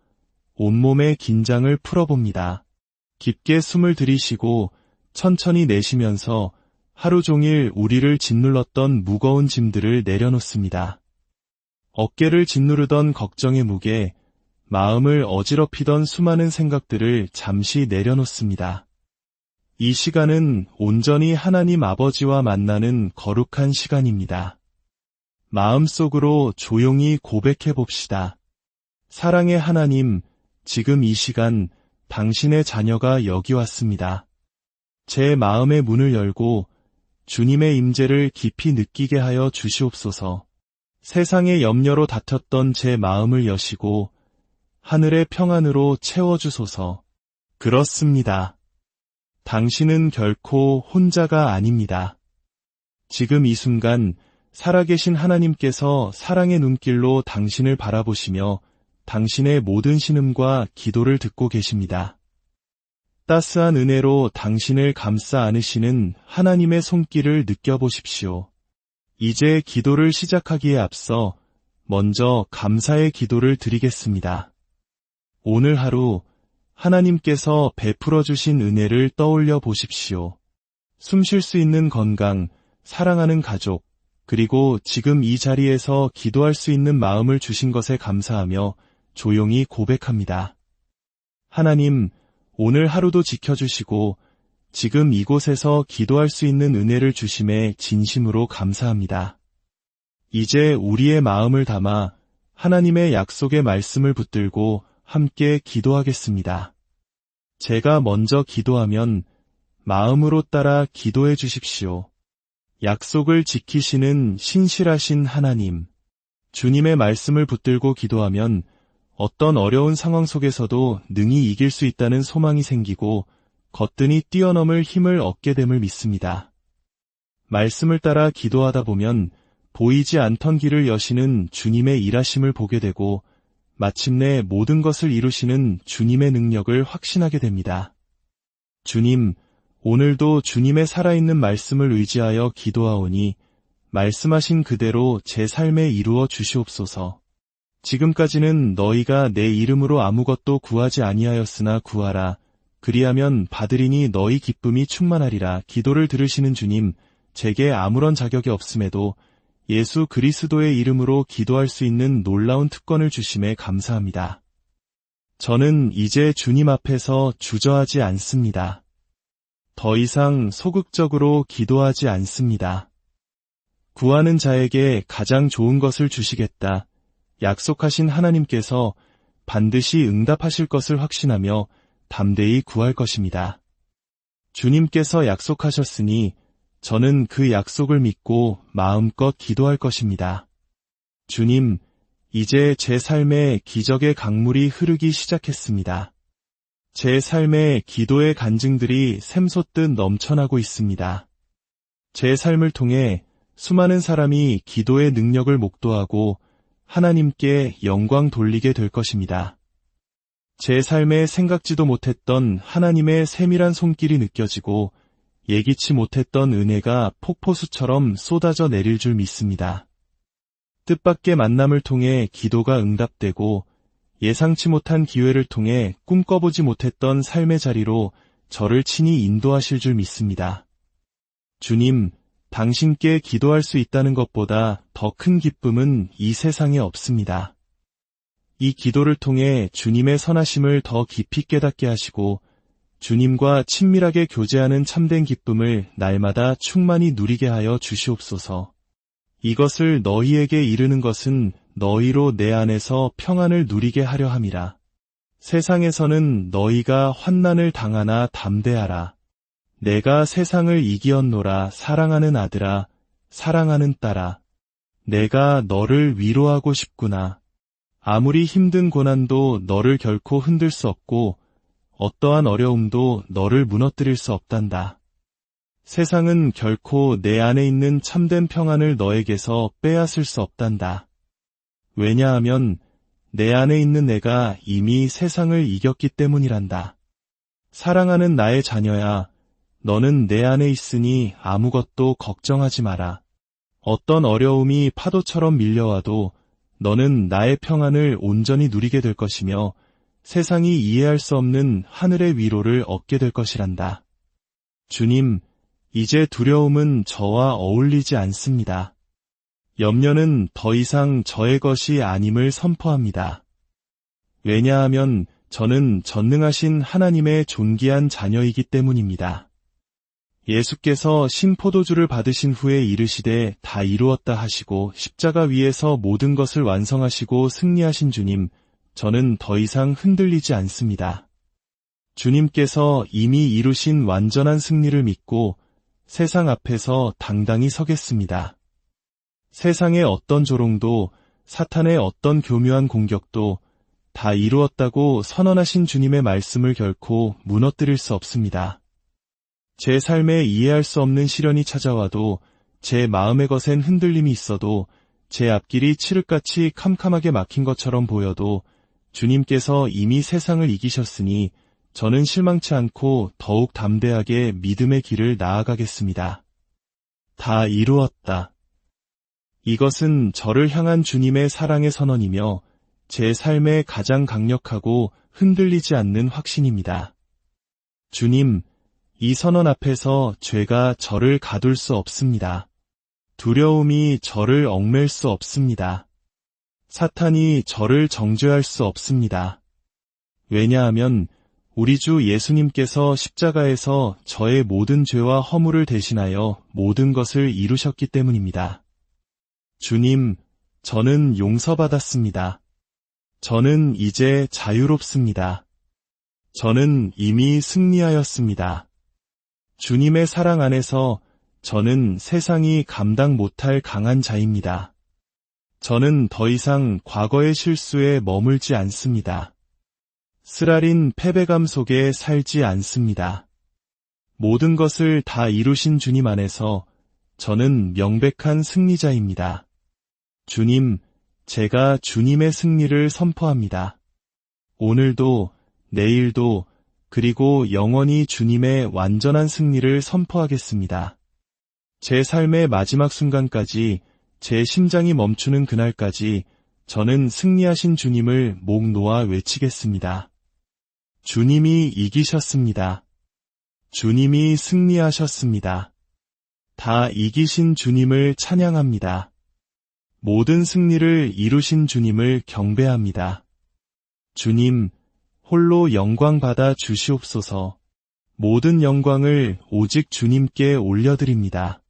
온몸의 긴장을 풀어봅니다. 깊게 숨을 들이쉬고 천천히 내쉬면서 하루 종일 우리를 짓눌렀던 무거운 짐들을 내려놓습니다. 어깨를 짓누르던 걱정의 무게, 마음을 어지럽히던 수많은 생각들을 잠시 내려놓습니다. 이 시간은 온전히 하나님 아버지와 만나는 거룩한 시간입니다. 마음속으로 조용히 고백해 봅시다. 사랑의 하나님, 지금 이 시간 당신의 자녀가 여기 왔습니다. 제 마음의 문을 열고 주님의 임재를 깊이 느끼게 하여 주시옵소서. 세상의 염려로 다퉜던 제 마음을 여시고 하늘의 평안으로 채워주소서. 그렇습니다. 당신은 결코 혼자가 아닙니다. 지금 이 순간 살아계신 하나님께서 사랑의 눈길로 당신을 바라보시며 당신의 모든 신음과 기도를 듣고 계십니다. 따스한 은혜로 당신을 감싸 안으시는 하나님의 손길을 느껴보십시오. 이제 기도를 시작하기에 앞서 먼저 감사의 기도를 드리겠습니다. 오늘 하루 하나님께서 베풀어 주신 은혜를 떠올려 보십시오. 숨 쉴 수 있는 건강, 사랑하는 가족, 그리고 지금 이 자리에서 기도할 수 있는 마음을 주신 것에 감사하며 조용히 고백합니다. 하나님, 오늘 하루도 지켜주시고 지금 이곳에서 기도할 수 있는 은혜를 주심에 진심으로 감사합니다. 이제 우리의 마음을 담아 하나님의 약속의 말씀을 붙들고 함께 기도하겠습니다. 제가 먼저 기도하면 마음으로 따라 기도해 주십시오. 약속을 지키시는 신실하신 하나님, 주님의 말씀을 붙들고 기도하면 어떤 어려운 상황 속에서도 능히 이길 수 있다는 소망이 생기고 거뜬히 뛰어넘을 힘을 얻게 됨을 믿습니다. 말씀을 따라 기도하다 보면 보이지 않던 길을 여시는 주님의 일하심을 보게 되고 마침내 모든 것을 이루시는 주님의 능력을 확신하게 됩니다. 주님, 오늘도 주님의 살아있는 말씀을 의지하여 기도하오니 말씀하신 그대로 제 삶에 이루어 주시옵소서. 지금까지는 너희가 내 이름으로 아무것도 구하지 아니하였으나 구하라. 그리하면 받으리니 너희 기쁨이 충만하리라. 기도를 들으시는 주님, 제게 아무런 자격이 없음에도 예수 그리스도의 이름으로 기도할 수 있는 놀라운 특권을 주심에 감사합니다. 저는 이제 주님 앞에서 주저하지 않습니다. 더 이상 소극적으로 기도하지 않습니다. 구하는 자에게 가장 좋은 것을 주시겠다. 약속하신 하나님께서 반드시 응답하실 것을 확신하며 담대히 구할 것입니다. 주님께서 약속하셨으니 저는 그 약속을 믿고 마음껏 기도할 것입니다. 주님, 이제 제 삶에 기적의 강물이 흐르기 시작했습니다. 제 삶에 기도의 간증들이 샘솟듯 넘쳐나고 있습니다. 제 삶을 통해 수많은 사람이 기도의 능력을 목도하고 하나님께 영광 돌리게 될 것입니다. 제 삶에 생각지도 못했던 하나님의 세밀한 손길이 느껴지고 예기치 못했던 은혜가 폭포수처럼 쏟아져 내릴 줄 믿습니다. 뜻밖의 만남을 통해 기도가 응답되고 예상치 못한 기회를 통해 꿈꿔보지 못했던 삶의 자리로 저를 친히 인도하실 줄 믿습니다. 주님, 당신께 기도할 수 있다는 것보다 더 큰 기쁨은 이 세상에 없습니다. 이 기도를 통해 주님의 선하심을 더 깊이 깨닫게 하시고 주님과 친밀하게 교제하는 참된 기쁨을 날마다 충만히 누리게 하여 주시옵소서. 이것을 너희에게 이르는 것은 너희로 내 안에서 평안을 누리게 하려 함이라. 세상에서는 너희가 환난을 당하나 담대하라. 내가 세상을 이기었노라. 사랑하는 아들아, 사랑하는 딸아. 내가 너를 위로하고 싶구나. 아무리 힘든 고난도 너를 결코 흔들 수 없고 어떠한 어려움도 너를 무너뜨릴 수 없단다. 세상은 결코 내 안에 있는 참된 평안을 너에게서 빼앗을 수 없단다. 왜냐하면 내 안에 있는 내가 이미 세상을 이겼기 때문이란다. 사랑하는 나의 자녀야, 너는 내 안에 있으니 아무것도 걱정하지 마라. 어떤 어려움이 파도처럼 밀려와도 너는 나의 평안을 온전히 누리게 될 것이며 세상이 이해할 수 없는 하늘의 위로를 얻게 될 것이란다. 주님, 이제 두려움은 저와 어울리지 않습니다. 염려는 더 이상 저의 것이 아님을 선포합니다. 왜냐하면 저는 전능하신 하나님의 존귀한 자녀이기 때문입니다. 예수께서 신포도주를 받으신 후에 이르시되 다 이루었다 하시고 십자가 위에서 모든 것을 완성하시고 승리하신 주님, 저는 더 이상 흔들리지 않습니다. 주님께서 이미 이루신 완전한 승리를 믿고 세상 앞에서 당당히 서겠습니다. 세상의 어떤 조롱도, 사탄의 어떤 교묘한 공격도 다 이루었다고 선언하신 주님의 말씀을 결코 무너뜨릴 수 없습니다. 제 삶에 이해할 수 없는 시련이 찾아와도, 제 마음의 것엔 흔들림이 있어도, 제 앞길이 칠흑같이 캄캄하게 막힌 것처럼 보여도 주님께서 이미 세상을 이기셨으니 저는 실망치 않고 더욱 담대하게 믿음의 길을 나아가겠습니다. 다 이루었다. 이것은 저를 향한 주님의 사랑의 선언이며 제 삶의 가장 강력하고 흔들리지 않는 확신입니다. 주님, 이 선언 앞에서 죄가 저를 가둘 수 없습니다. 두려움이 저를 얽맬 수 없습니다. 사탄이 저를 정죄할 수 없습니다. 왜냐하면 우리 주 예수님께서 십자가에서 저의 모든 죄와 허물을 대신하여 모든 것을 이루셨기 때문입니다. 주님, 저는 용서받았습니다. 저는 이제 자유롭습니다. 저는 이미 승리하였습니다. 주님의 사랑 안에서 저는 세상이 감당 못할 강한 자입니다. 저는 더 이상 과거의 실수에 머물지 않습니다. 쓰라린 패배감 속에 살지 않습니다. 모든 것을 다 이루신 주님 안에서 저는 명백한 승리자입니다. 주님, 제가 주님의 승리를 선포합니다. 오늘도, 내일도, 그리고 영원히 주님의 완전한 승리를 선포하겠습니다. 제 삶의 마지막 순간까지, 제 심장이 멈추는 그날까지 저는 승리하신 주님을 목 놓아 외치겠습니다. 주님이 이기셨습니다. 주님이 승리하셨습니다. 다 이기신 주님을 찬양합니다. 모든 승리를 이루신 주님을 경배합니다. 주님, 홀로 영광 받아 주시옵소서. 모든 영광을 오직 주님께 올려드립니다.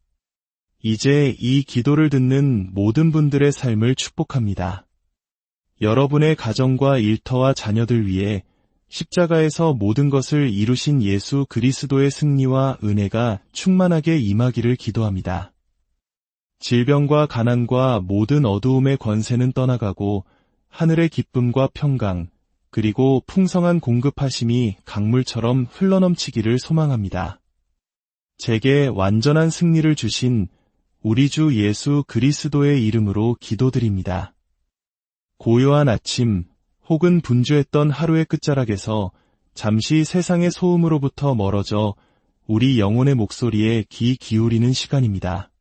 이제 이 기도를 듣는 모든 분들의 삶을 축복합니다. 여러분의 가정과 일터와 자녀들 위해 십자가에서 모든 것을 이루신 예수 그리스도의 승리와 은혜가 충만하게 임하기를 기도합니다. 질병과 가난과 모든 어두움의 권세는 떠나가고 하늘의 기쁨과 평강, 그리고 풍성한 공급하심이 강물처럼 흘러넘치기를 소망합니다. 제게 완전한 승리를 주신 우리 주 예수 그리스도의 이름으로 기도드립니다. 고요한 아침 혹은 분주했던 하루의 끝자락에서 잠시 세상의 소음으로부터 멀어져 우리 영혼의 목소리에 귀 기울이는 시간입니다.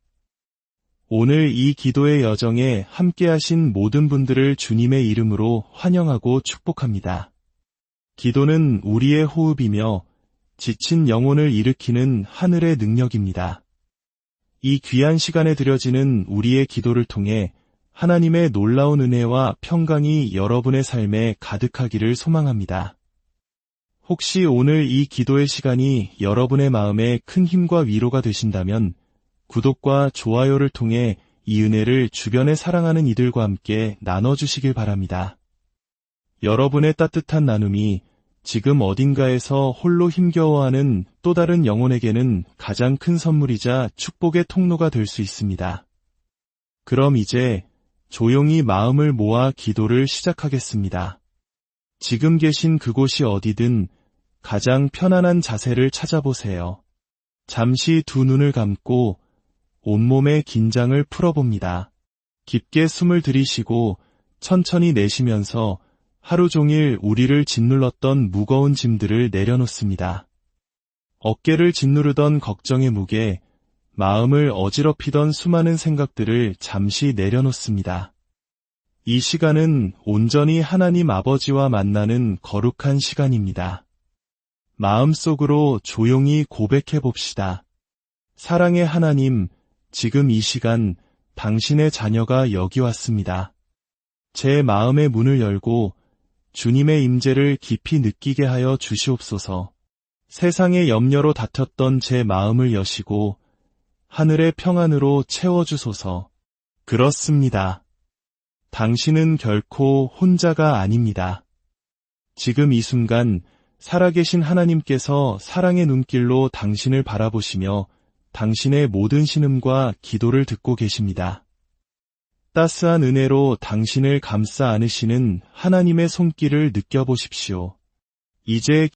오늘 이 기도의 여정에 함께하신 모든 분들을 주님의 이름으로 환영하고 축복합니다. 기도는 우리의 호흡이며 지친 영혼을 일으키는 하늘의 능력입니다. 이 귀한 시간에 드려지는 우리의 기도를 통해 하나님의 놀라운 은혜와 평강이 여러분의 삶에 가득하기를 소망합니다. 혹시 오늘 이 기도의 시간이 여러분의 마음에 큰 힘과 위로가 되신다면 구독과 좋아요를 통해 이 은혜를 주변에 사랑하는 이들과 함께 나눠주시길 바랍니다. 여러분의 따뜻한 나눔이 지금 어딘가에서 홀로 힘겨워하는 또 다른 영혼에게는 가장 큰 선물이자 축복의 통로가 될 수 있습니다. 그럼 이제 조용히 마음을 모아 기도를 시작하겠습니다. 지금 계신 그곳이 어디든 가장 편안한 자세를 찾아보세요. 잠시 두 눈을 감고 온몸의 긴장을 풀어봅니다. 깊게 숨을 들이쉬고 천천히 내쉬면서 하루 종일 우리를 짓눌렀던 무거운 짐들을 내려놓습니다. 어깨를 짓누르던 걱정의 무게, 마음을 어지럽히던 수많은 생각들을 잠시 내려놓습니다. 이 시간은 온전히 하나님 아버지와 만나는 거룩한 시간입니다. 마음속으로 조용히 고백해 봅시다. 사랑의 하나님, 지금 이 시간 당신의 자녀가 여기 왔습니다. 제 마음의 문을 열고 주님의 임재를 깊이 느끼게 하여 주시옵소서. 세상의 염려로 다퉜던 제 마음을 여시고 하늘의 평안으로 채워주소서. 그렇습니다. 당신은 결코 혼자가 아닙니다. 지금 이 순간 살아계신 하나님께서 사랑의 눈길로 당신을 바라보시며 당신의 모든 신음과 기도를 듣고 계십니다. 따스한 은혜로 당신을 감싸 안으시는 하나님의 손길을 느껴보십시오. 이제